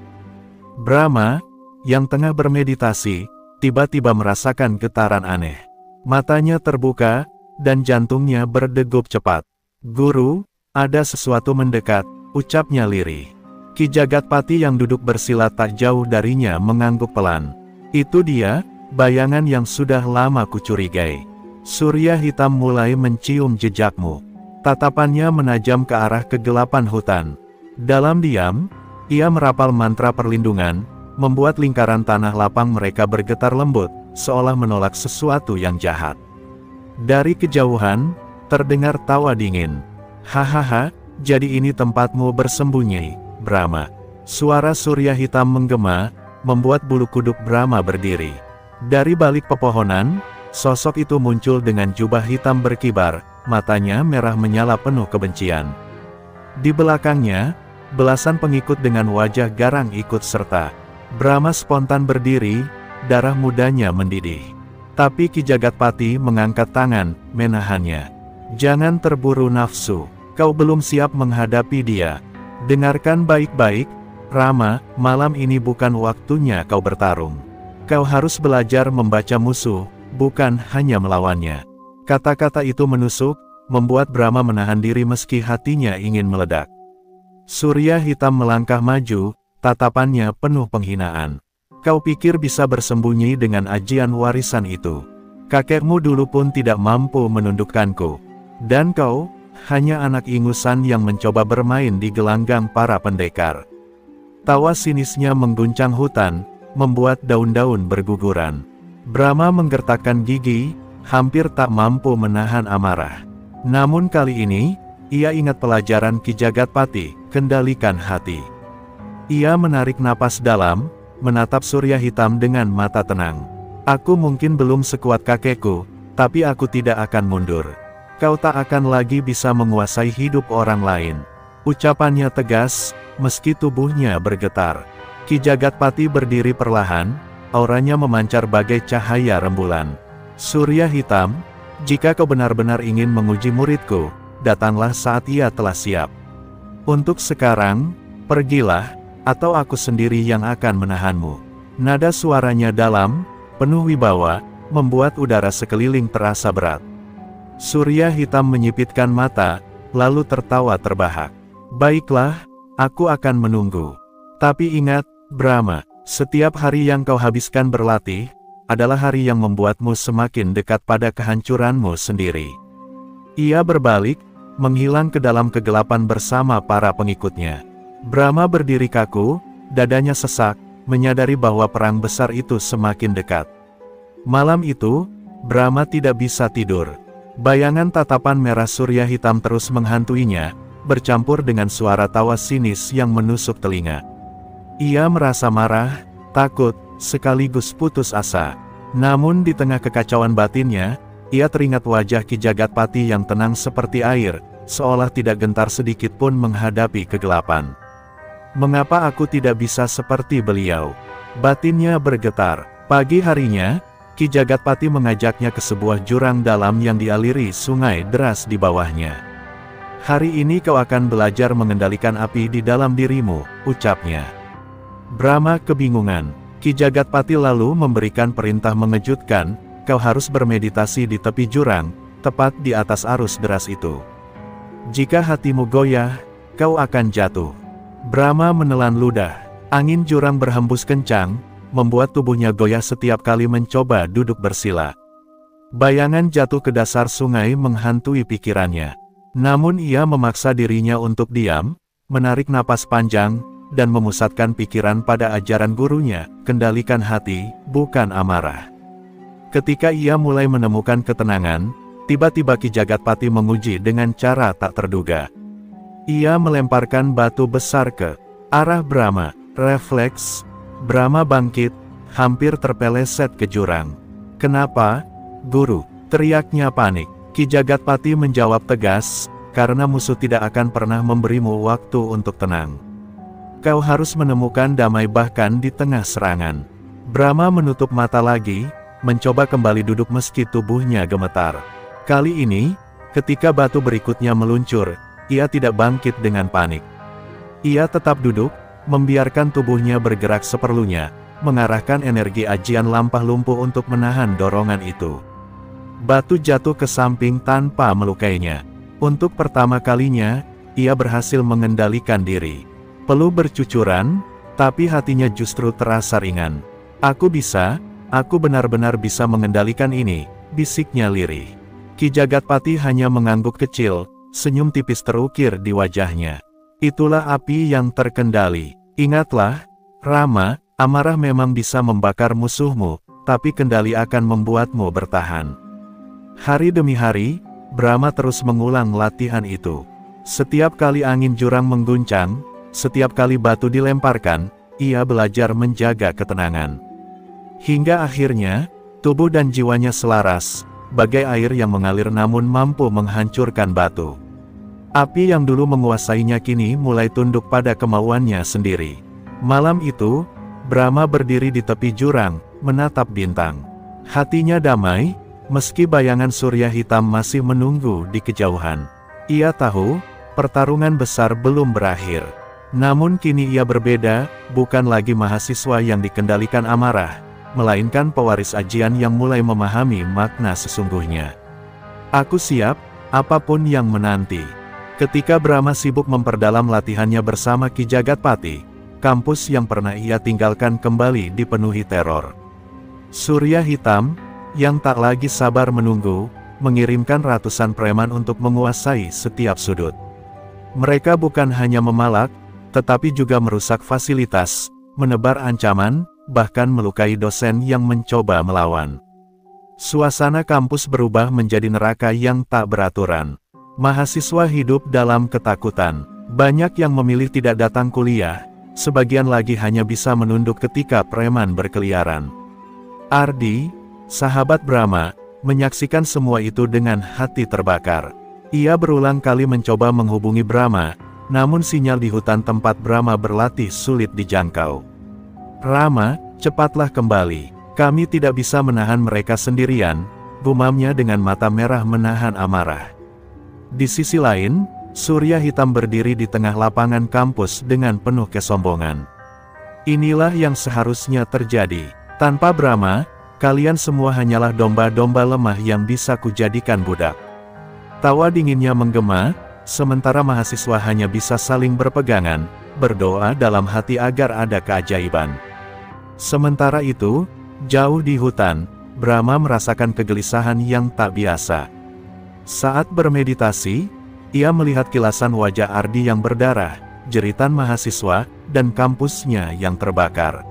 Brahma, yang tengah bermeditasi, tiba-tiba merasakan getaran aneh. Matanya terbuka, dan jantungnya berdegup cepat. Guru, ada sesuatu mendekat, ucapnya lirih. Ki Jagatpati yang duduk bersila tak jauh darinya mengangguk pelan. Itu dia, bayangan yang sudah lama kucurigai. Surya hitam mulai mencium jejakmu. Tatapannya menajam ke arah kegelapan hutan. Dalam diam, ia merapal mantra perlindungan, membuat lingkaran tanah lapang mereka bergetar lembut, seolah menolak sesuatu yang jahat. Dari kejauhan, terdengar tawa dingin. Hahaha, jadi ini tempatmu bersembunyi, Brahma. Suara surya hitam menggema, membuat bulu kuduk Brahma berdiri. Dari balik pepohonan, sosok itu muncul dengan jubah hitam berkibar, matanya merah menyala penuh kebencian. Di belakangnya, belasan pengikut dengan wajah garang ikut serta. Brahma spontan berdiri, darah mudanya mendidih. Tapi Ki Jagatpati mengangkat tangan, menahannya. Jangan terburu nafsu. Kau belum siap menghadapi dia. Dengarkan baik-baik, Rama, malam ini bukan waktunya kau bertarung. Kau harus belajar membaca musuh, bukan hanya melawannya. Kata-kata itu menusuk, membuat Brahma menahan diri meski hatinya ingin meledak. Surya hitam melangkah maju, tatapannya penuh penghinaan. Kau pikir bisa bersembunyi dengan ajian warisan itu? Kakekmu dulu pun tidak mampu menundukkanku. Dan kau, hanya anak ingusan yang mencoba bermain di gelanggang para pendekar. Tawa sinisnya mengguncang hutan, membuat daun-daun berguguran. Brahma menggertakkan gigi, hampir tak mampu menahan amarah. Namun kali ini, ia ingat pelajaran Ki Jagatpati, kendalikan hati. Ia menarik napas dalam, menatap surya hitam dengan mata tenang. Aku mungkin belum sekuat kakekku, tapi aku tidak akan mundur. Kau tak akan lagi bisa menguasai hidup orang lain. Ucapannya tegas, meski tubuhnya bergetar. Ki Jagatpati berdiri perlahan, auranya memancar bagai cahaya rembulan. Surya hitam, jika kau benar-benar ingin menguji muridku, datanglah saat ia telah siap. Untuk sekarang, pergilah, atau aku sendiri yang akan menahanmu. Nada suaranya dalam, penuh wibawa, membuat udara sekeliling terasa berat. Surya hitam menyipitkan mata, lalu tertawa terbahak. Baiklah, aku akan menunggu. Tapi ingat, Brahma, setiap hari yang kau habiskan berlatih, adalah hari yang membuatmu semakin dekat pada kehancuranmu sendiri. Ia berbalik, menghilang ke dalam kegelapan bersama para pengikutnya. Brahma berdiri kaku, dadanya sesak, menyadari bahwa perang besar itu semakin dekat. Malam itu, Brahma tidak bisa tidur. Bayangan tatapan merah surya hitam terus menghantuinya, bercampur dengan suara tawa sinis yang menusuk telinga. Ia merasa marah, takut, sekaligus putus asa. Namun di tengah kekacauan batinnya, ia teringat wajah Ki Jagatpati yang tenang seperti air, seolah tidak gentar sedikit pun menghadapi kegelapan. Mengapa aku tidak bisa seperti beliau? Batinnya bergetar. Pagi harinya, Ki Jagatpati mengajaknya ke sebuah jurang dalam yang dialiri sungai deras di bawahnya. Hari ini kau akan belajar mengendalikan api di dalam dirimu, ucapnya. Brahma kebingungan. Ki Jagatpati lalu memberikan perintah mengejutkan, kau harus bermeditasi di tepi jurang, tepat di atas arus deras itu. Jika hatimu goyah, kau akan jatuh. Brahma menelan ludah. Angin jurang berhembus kencang, membuat tubuhnya goyah setiap kali mencoba duduk bersila. Bayangan jatuh ke dasar sungai menghantui pikirannya. Namun ia memaksa dirinya untuk diam, menarik napas panjang, dan memusatkan pikiran pada ajaran gurunya, kendalikan hati, bukan amarah. Ketika ia mulai menemukan ketenangan, tiba-tiba Ki Jagatpati menguji dengan cara tak terduga. Ia melemparkan batu besar ke arah Brahma. Refleks, Brahma bangkit, hampir terpeleset ke jurang. Kenapa, Guru? Teriaknya panik. Ki Jagatpati menjawab tegas, karena musuh tidak akan pernah memberimu waktu untuk tenang. Kau harus menemukan damai bahkan di tengah serangan. Brahma menutup mata lagi, mencoba kembali duduk meski tubuhnya gemetar. Kali ini, ketika batu berikutnya meluncur, ia tidak bangkit dengan panik. Ia tetap duduk, membiarkan tubuhnya bergerak seperlunya, mengarahkan energi ajian lampah lumpuh untuk menahan dorongan itu. Batu jatuh ke samping tanpa melukainya. Untuk pertama kalinya, ia berhasil mengendalikan diri. Peluh bercucuran, tapi hatinya justru terasa ringan. Aku benar-benar bisa mengendalikan ini, bisiknya lirih. Ki Jagatpati hanya mengangguk kecil, senyum tipis terukir di wajahnya. Itulah api yang terkendali. Ingatlah, Rama, amarah memang bisa membakar musuhmu, tapi kendali akan membuatmu bertahan. Hari demi hari, Brahma terus mengulang latihan itu. Setiap kali angin jurang mengguncang, setiap kali batu dilemparkan, ia belajar menjaga ketenangan. Hingga akhirnya, tubuh dan jiwanya selaras, bagai air yang mengalir namun mampu menghancurkan batu. Api yang dulu menguasainya kini mulai tunduk pada kemauannya sendiri. Malam itu, Brahma berdiri di tepi jurang, menatap bintang. Hatinya damai, meski bayangan surya hitam masih menunggu di kejauhan. Ia tahu, pertarungan besar belum berakhir. Namun kini ia berbeda, bukan lagi mahasiswa yang dikendalikan amarah, melainkan pewaris ajian yang mulai memahami makna sesungguhnya. Aku siap, apapun yang menanti. Ketika Brahma sibuk memperdalam latihannya bersama Ki Jagatpati, kampus yang pernah ia tinggalkan kembali dipenuhi teror. Surya hitam, yang tak lagi sabar menunggu, mengirimkan ratusan preman untuk menguasai setiap sudut. Mereka bukan hanya memalak, tetapi juga merusak fasilitas, menebar ancaman, bahkan melukai dosen yang mencoba melawan. Suasana kampus berubah menjadi neraka yang tak beraturan. Mahasiswa hidup dalam ketakutan. Banyak yang memilih tidak datang kuliah, sebagian lagi hanya bisa menunduk ketika preman berkeliaran. Ardi, sahabat Brahma, menyaksikan semua itu dengan hati terbakar. Ia berulang kali mencoba menghubungi Brahma, namun sinyal di hutan tempat Brahma berlatih sulit dijangkau. Rama, cepatlah kembali. Kami tidak bisa menahan mereka sendirian, gumamnya dengan mata merah menahan amarah. Di sisi lain, surya hitam berdiri di tengah lapangan kampus dengan penuh kesombongan. Inilah yang seharusnya terjadi. Tanpa Brahma, kalian semua hanyalah domba-domba lemah yang bisa kujadikan budak. Tawa dinginnya menggema, sementara mahasiswa hanya bisa saling berpegangan, berdoa dalam hati agar ada keajaiban. Sementara itu, Jauh di hutan, Brahma merasakan kegelisahan yang tak biasa. Saat bermeditasi, ia melihat kilasan wajah Ardi yang berdarah, jeritan mahasiswa, dan kampusnya yang terbakar.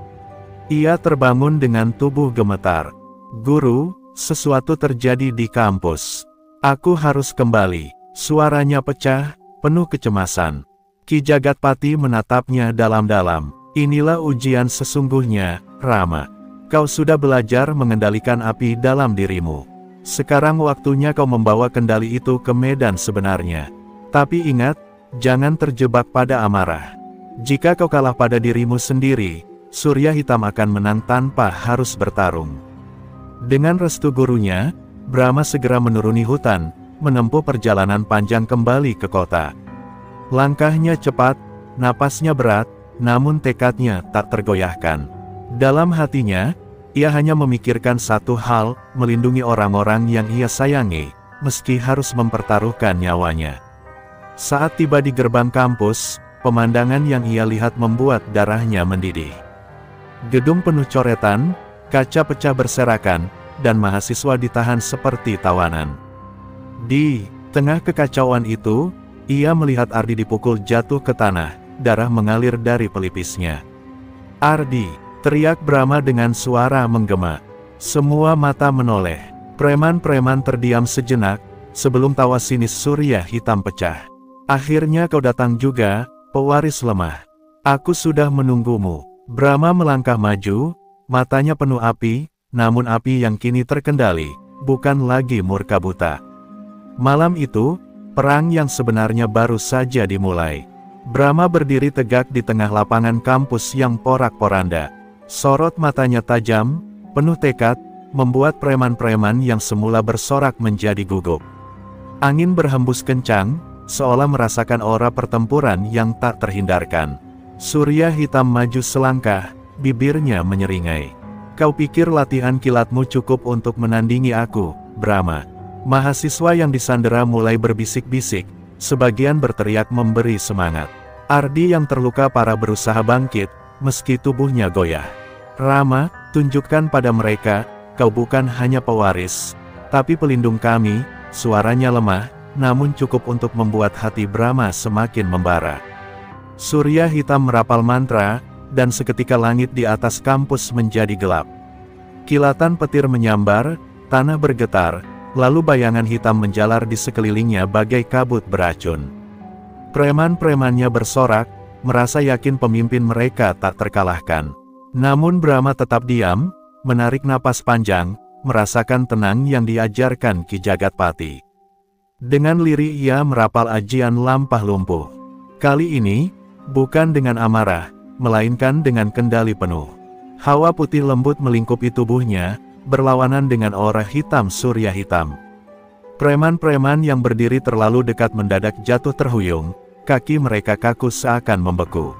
Ia terbangun dengan tubuh gemetar. "Guru, sesuatu terjadi di kampus. Aku harus kembali." Suaranya pecah, penuh kecemasan. Ki Jagatpati menatapnya dalam-dalam. "Inilah ujian sesungguhnya, Rama. Kau sudah belajar mengendalikan api dalam dirimu. Sekarang waktunya kau membawa kendali itu ke medan sebenarnya. Tapi ingat, jangan terjebak pada amarah. Jika kau kalah pada dirimu sendiri, Surya Hitam akan menang tanpa harus bertarung." Dengan restu gurunya, Brahma segera menuruni hutan, menempuh perjalanan panjang kembali ke kota. Langkahnya cepat, napasnya berat, namun tekadnya tak tergoyahkan. Dalam hatinya, ia hanya memikirkan satu hal, melindungi orang-orang yang ia sayangi, meski harus mempertaruhkan nyawanya. Saat tiba di gerbang kampus, pemandangan yang ia lihat membuat darahnya mendidih. Gedung penuh coretan, kaca pecah berserakan, dan mahasiswa ditahan seperti tawanan. Di tengah kekacauan itu, ia melihat Ardi dipukul jatuh ke tanah, darah mengalir dari pelipisnya. "Ardi!" teriak Brahma dengan suara menggema. Semua mata menoleh. Preman-preman terdiam sejenak, sebelum tawa sinis Surya Hitam pecah. "Akhirnya kau datang juga, pewaris lemah. Aku sudah menunggumu." Brahma melangkah maju, matanya penuh api, namun api yang kini terkendali, bukan lagi murka buta. Malam itu, perang yang sebenarnya baru saja dimulai. Brahma berdiri tegak di tengah lapangan kampus yang porak-poranda. Sorot matanya tajam, penuh tekad, membuat preman-preman yang semula bersorak menjadi gugup. Angin berhembus kencang, seolah merasakan aura pertempuran yang tak terhindarkan. Surya Hitam maju selangkah, bibirnya menyeringai. "Kau pikir latihan kilatmu cukup untuk menandingi aku, Brahma?" Mahasiswa yang disandera mulai berbisik-bisik, sebagian berteriak memberi semangat. Ardi yang terluka parah berusaha bangkit, meski tubuhnya goyah. "Rama, tunjukkan pada mereka, kau bukan hanya pewaris, tapi pelindung kami." Suaranya lemah, namun cukup untuk membuat hati Brahma semakin membara. Surya Hitam merapal mantra, dan seketika langit di atas kampus menjadi gelap. Kilatan petir menyambar, tanah bergetar, lalu bayangan hitam menjalar di sekelilingnya bagai kabut beracun. Preman-premannya bersorak, merasa yakin pemimpin mereka tak terkalahkan. Namun Brahma tetap diam, menarik napas panjang, merasakan tenang yang diajarkan Ki Jagatpati. Dengan lirih ia merapal ajian lampah lumpuh. Kali ini, bukan dengan amarah, melainkan dengan kendali penuh. Hawa putih lembut melingkupi tubuhnya, berlawanan dengan aura hitam Surya Hitam. Preman-preman yang berdiri terlalu dekat mendadak jatuh terhuyung, kaki mereka kaku seakan membeku.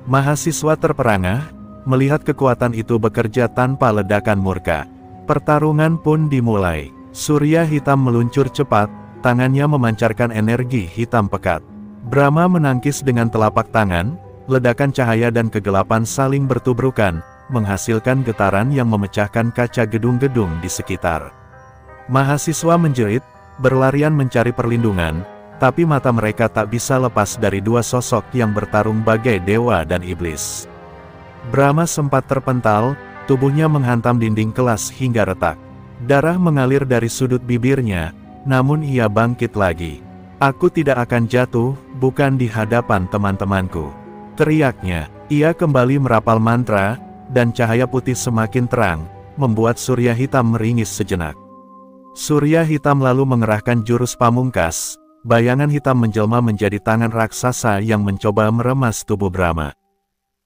Mahasiswa terperangah, melihat kekuatan itu bekerja tanpa ledakan murka. Pertarungan pun dimulai. Surya Hitam meluncur cepat, tangannya memancarkan energi hitam pekat. Brahma menangkis dengan telapak tangan, ledakan cahaya dan kegelapan saling bertubrukan, menghasilkan getaran yang memecahkan kaca gedung-gedung di sekitar. Mahasiswa menjerit, berlarian mencari perlindungan, tapi mata mereka tak bisa lepas dari dua sosok yang bertarung bagai dewa dan iblis. Brahma sempat terpental, tubuhnya menghantam dinding kelas hingga retak. Darah mengalir dari sudut bibirnya, namun ia bangkit lagi. "Aku tidak akan jatuh, bukan di hadapan teman-temanku," teriaknya. Ia kembali merapal mantra, dan cahaya putih semakin terang, membuat Surya Hitam meringis sejenak. Surya Hitam lalu mengerahkan jurus pamungkas, bayangan hitam menjelma menjadi tangan raksasa yang mencoba meremas tubuh Brahma.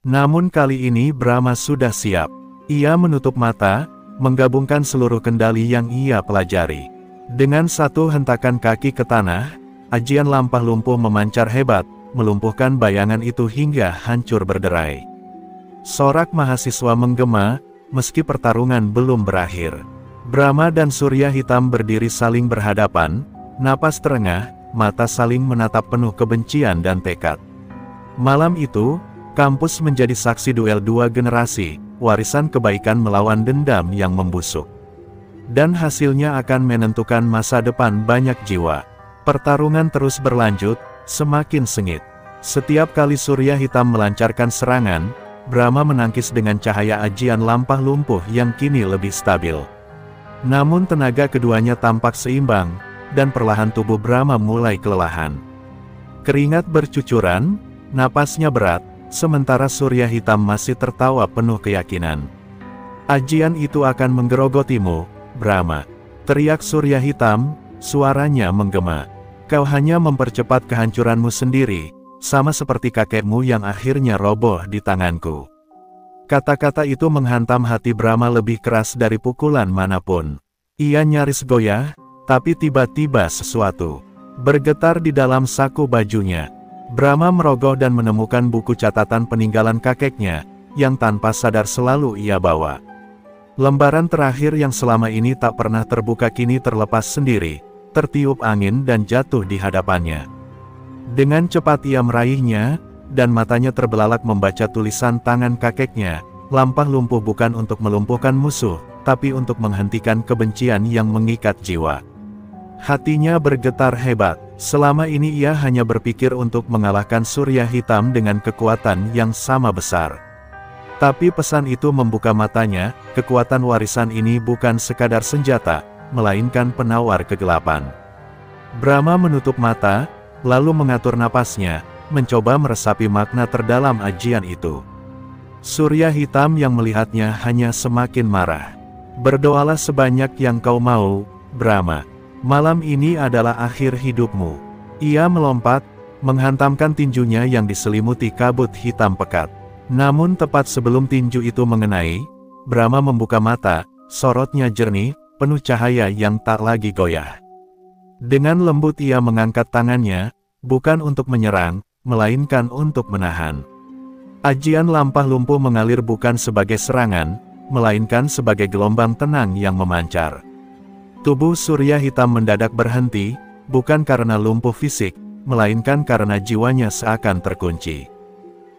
Namun kali ini Brahma sudah siap. Ia menutup mata, menggabungkan seluruh kendali yang ia pelajari. Dengan satu hentakan kaki ke tanah, ajian lampah lumpuh memancar hebat, melumpuhkan bayangan itu hingga hancur berderai. Sorak mahasiswa menggema, meski pertarungan belum berakhir. Brahma dan Surya Hitam berdiri saling berhadapan, napas terengah, mata saling menatap penuh kebencian dan tekad. Malam itu, kampus menjadi saksi duel dua generasi, warisan kebaikan melawan dendam yang membusuk. Dan hasilnya akan menentukan masa depan banyak jiwa. Pertarungan terus berlanjut, semakin sengit. Setiap kali surya hitam melancarkan serangan, Brahma menangkis dengan cahaya ajian lampah lumpuh yang kini lebih stabil. Namun tenaga keduanya tampak seimbang, dan perlahan tubuh Brahma mulai kelelahan. Keringat bercucuran, napasnya berat, sementara surya hitam masih tertawa penuh keyakinan. "Ajian itu akan menggerogotimu, Brahma," teriak surya hitam, suaranya menggema. "Kau hanya mempercepat kehancuranmu sendiri, sama seperti kakekmu yang akhirnya roboh di tanganku." Kata-kata itu menghantam hati Brahma lebih keras dari pukulan manapun. Ia nyaris goyah, tapi tiba-tiba sesuatu bergetar di dalam saku bajunya. Brahma merogoh dan menemukan buku catatan peninggalan kakeknya, yang tanpa sadar selalu ia bawa. Lembaran terakhir yang selama ini tak pernah terbuka kini terlepas sendiri, tertiup angin dan jatuh di hadapannya. Dengan cepat ia meraihnya, dan matanya terbelalak membaca tulisan tangan kakeknya. "Lampah lumpuh bukan untuk melumpuhkan musuh, tapi untuk menghentikan kebencian yang mengikat jiwa." Hatinya bergetar hebat. Selama ini ia hanya berpikir untuk mengalahkan surya hitam dengan kekuatan yang sama besar. Tapi pesan itu membuka matanya, kekuatan warisan ini bukan sekadar senjata, melainkan penawar kegelapan. Brahma menutup mata, lalu mengatur napasnya, mencoba meresapi makna terdalam ajian itu. Surya hitam yang melihatnya hanya semakin marah. "Berdoalah sebanyak yang kau mau, Brahma. Malam ini adalah akhir hidupmu." Ia melompat, menghantamkan tinjunya yang diselimuti kabut hitam pekat. Namun tepat sebelum tinju itu mengenai, Brahma membuka mata, sorotnya jernih, penuh cahaya yang tak lagi goyah. Dengan lembut ia mengangkat tangannya, bukan untuk menyerang, melainkan untuk menahan. Ajian lampah lumpuh mengalir bukan sebagai serangan, melainkan sebagai gelombang tenang yang memancar. Tubuh surya hitam mendadak berhenti, bukan karena lumpuh fisik, melainkan karena jiwanya seakan terkunci.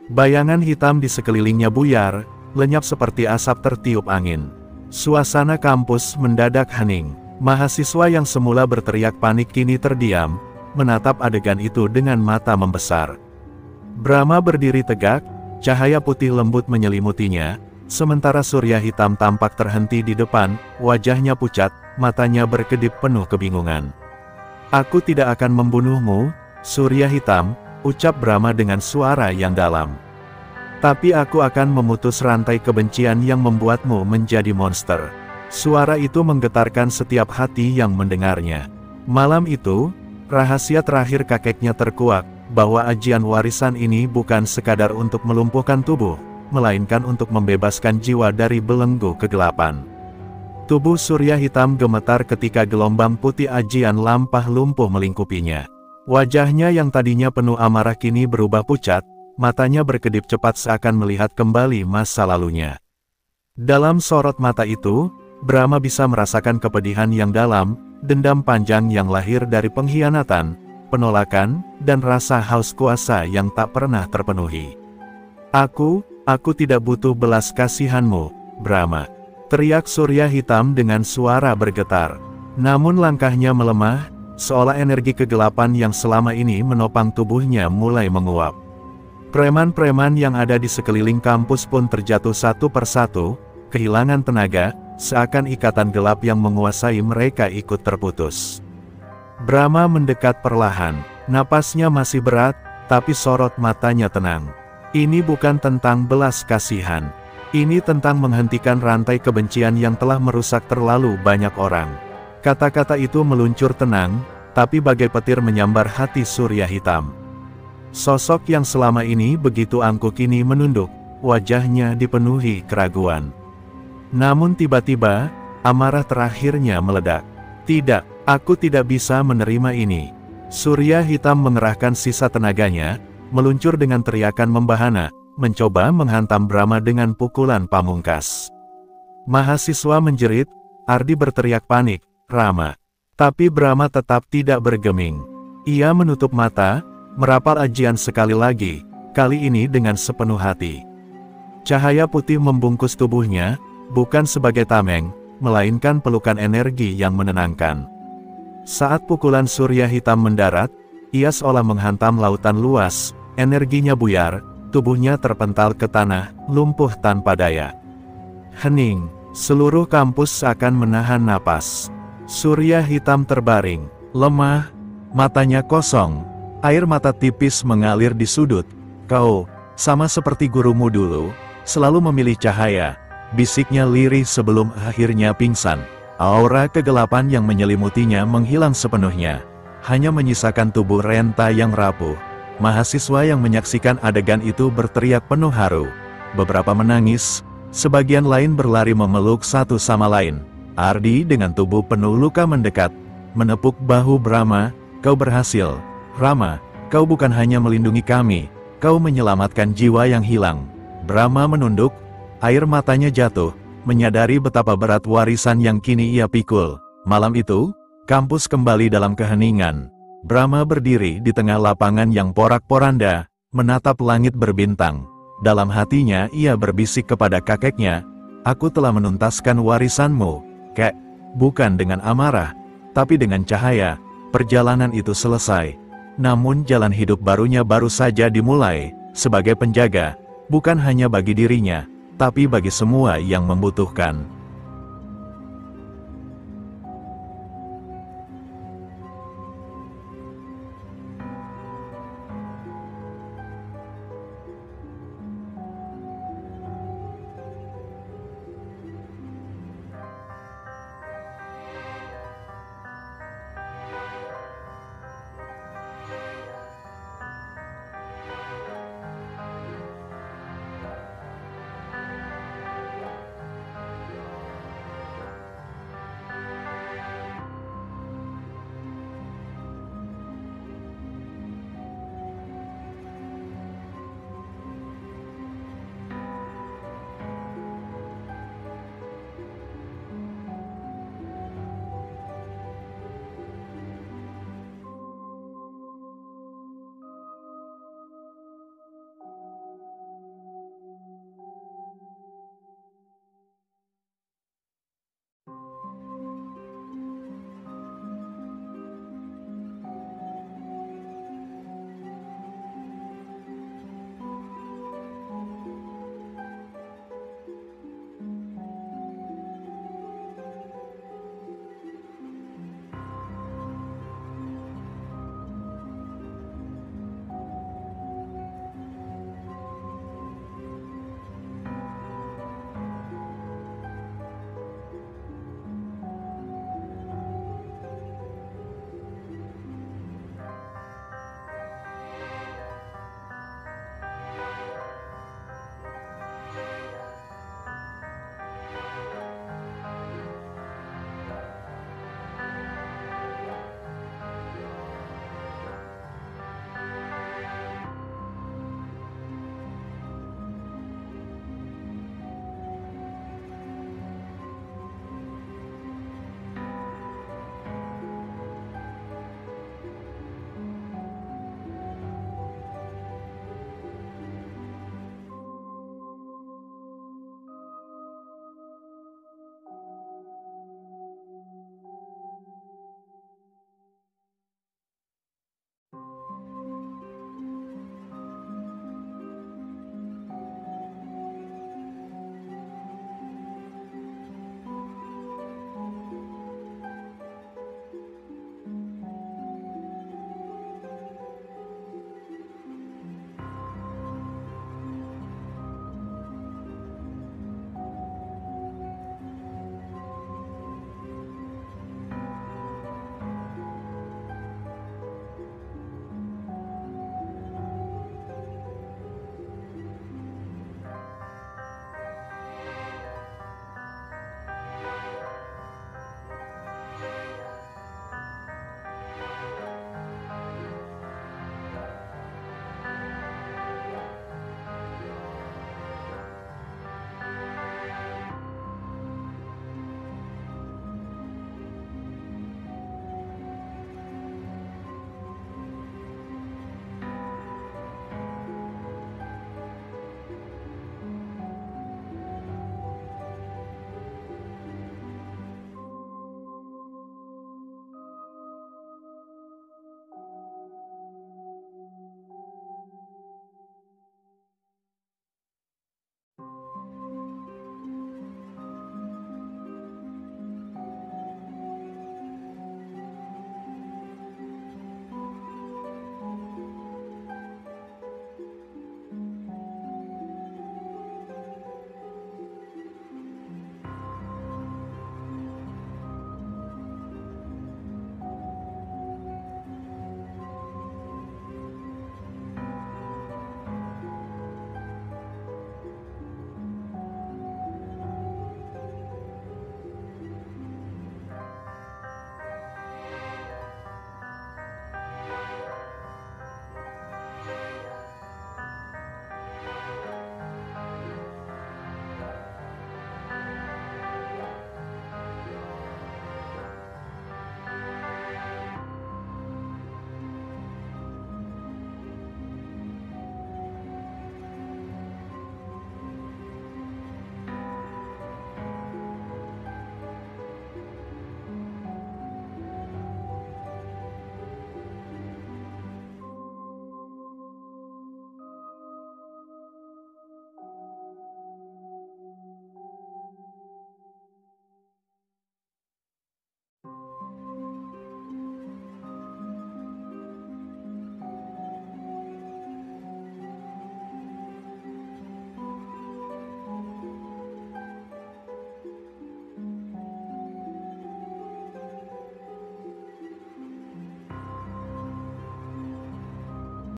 Bayangan hitam di sekelilingnya buyar, lenyap seperti asap tertiup angin. Suasana kampus mendadak hening. Mahasiswa yang semula berteriak panik kini terdiam, menatap adegan itu dengan mata membesar. Brahma berdiri tegak, cahaya putih lembut menyelimutinya, sementara surya hitam tampak terhenti di depan, wajahnya pucat, matanya berkedip penuh kebingungan. "Aku tidak akan membunuhmu, surya hitam," ucap Brahma dengan suara yang dalam. "Tapi aku akan memutus rantai kebencian yang membuatmu menjadi monster." Suara itu menggetarkan setiap hati yang mendengarnya. Malam itu, rahasia terakhir kakeknya terkuak, bahwa ajian warisan ini bukan sekadar untuk melumpuhkan tubuh, melainkan untuk membebaskan jiwa dari belenggu kegelapan. Tubuh surya hitam gemetar ketika gelombang putih ajian lampah lumpuh melingkupinya. Wajahnya yang tadinya penuh amarah kini berubah pucat, matanya berkedip cepat seakan melihat kembali masa lalunya. Dalam sorot mata itu, Brahma bisa merasakan kepedihan yang dalam, dendam panjang yang lahir dari pengkhianatan, penolakan, dan rasa haus kuasa yang tak pernah terpenuhi. Aku tidak butuh belas kasihanmu, Brahma," teriak surya hitam dengan suara bergetar. Namun langkahnya melemah, seolah energi kegelapan yang selama ini menopang tubuhnya mulai menguap. Preman-preman yang ada di sekeliling kampus pun terjatuh satu persatu, kehilangan tenaga, seakan ikatan gelap yang menguasai mereka ikut terputus. Brahma mendekat perlahan, napasnya masih berat, tapi sorot matanya tenang. Ini bukan tentang belas kasihan. Ini tentang menghentikan rantai kebencian yang telah merusak terlalu banyak orang. Kata-kata itu meluncur tenang, tapi bagai petir menyambar hati surya hitam. Sosok yang selama ini begitu angkuh kini menunduk, wajahnya dipenuhi keraguan. Namun tiba-tiba, amarah terakhirnya meledak. "Tidak, aku tidak bisa menerima ini." Surya hitam mengerahkan sisa tenaganya, meluncur dengan teriakan membahana, mencoba menghantam Brahma dengan pukulan pamungkas. Mahasiswa menjerit, Ardi berteriak panik, "Rama!" Tapi Brahma tetap tidak bergeming. Ia menutup mata, merapal ajian sekali lagi, kali ini dengan sepenuh hati. Cahaya putih membungkus tubuhnya, bukan sebagai tameng, melainkan pelukan energi yang menenangkan. Saat pukulan surya hitam mendarat, ia seolah menghantam lautan luas, energinya buyar, tubuhnya terpental ke tanah, lumpuh tanpa daya. Hening, seluruh kampus seakan menahan napas. Surya hitam terbaring, lemah, matanya kosong, air mata tipis mengalir di sudut. Kau, sama seperti gurumu dulu, selalu memilih cahaya, bisiknya lirih sebelum akhirnya pingsan. Aura kegelapan yang menyelimutinya menghilang sepenuhnya, hanya menyisakan tubuh renta yang rapuh. Mahasiswa yang menyaksikan adegan itu berteriak penuh haru. Beberapa menangis, sebagian lain berlari memeluk satu sama lain. Ardi dengan tubuh penuh luka mendekat, menepuk bahu Brahma. Kau berhasil, Rama, kau bukan hanya melindungi kami, kau menyelamatkan jiwa yang hilang. Brahma menunduk, air matanya jatuh, menyadari betapa berat warisan yang kini ia pikul. Malam itu, kampus kembali dalam keheningan. Brahma berdiri di tengah lapangan yang porak-poranda, menatap langit berbintang. Dalam hatinya ia berbisik kepada kakeknya, "Aku telah menuntaskan warisanmu, Kek." Bukan dengan amarah, tapi dengan cahaya. Perjalanan itu selesai. Namun jalan hidup barunya baru saja dimulai, sebagai penjaga, bukan hanya bagi dirinya, tapi bagi semua yang membutuhkan.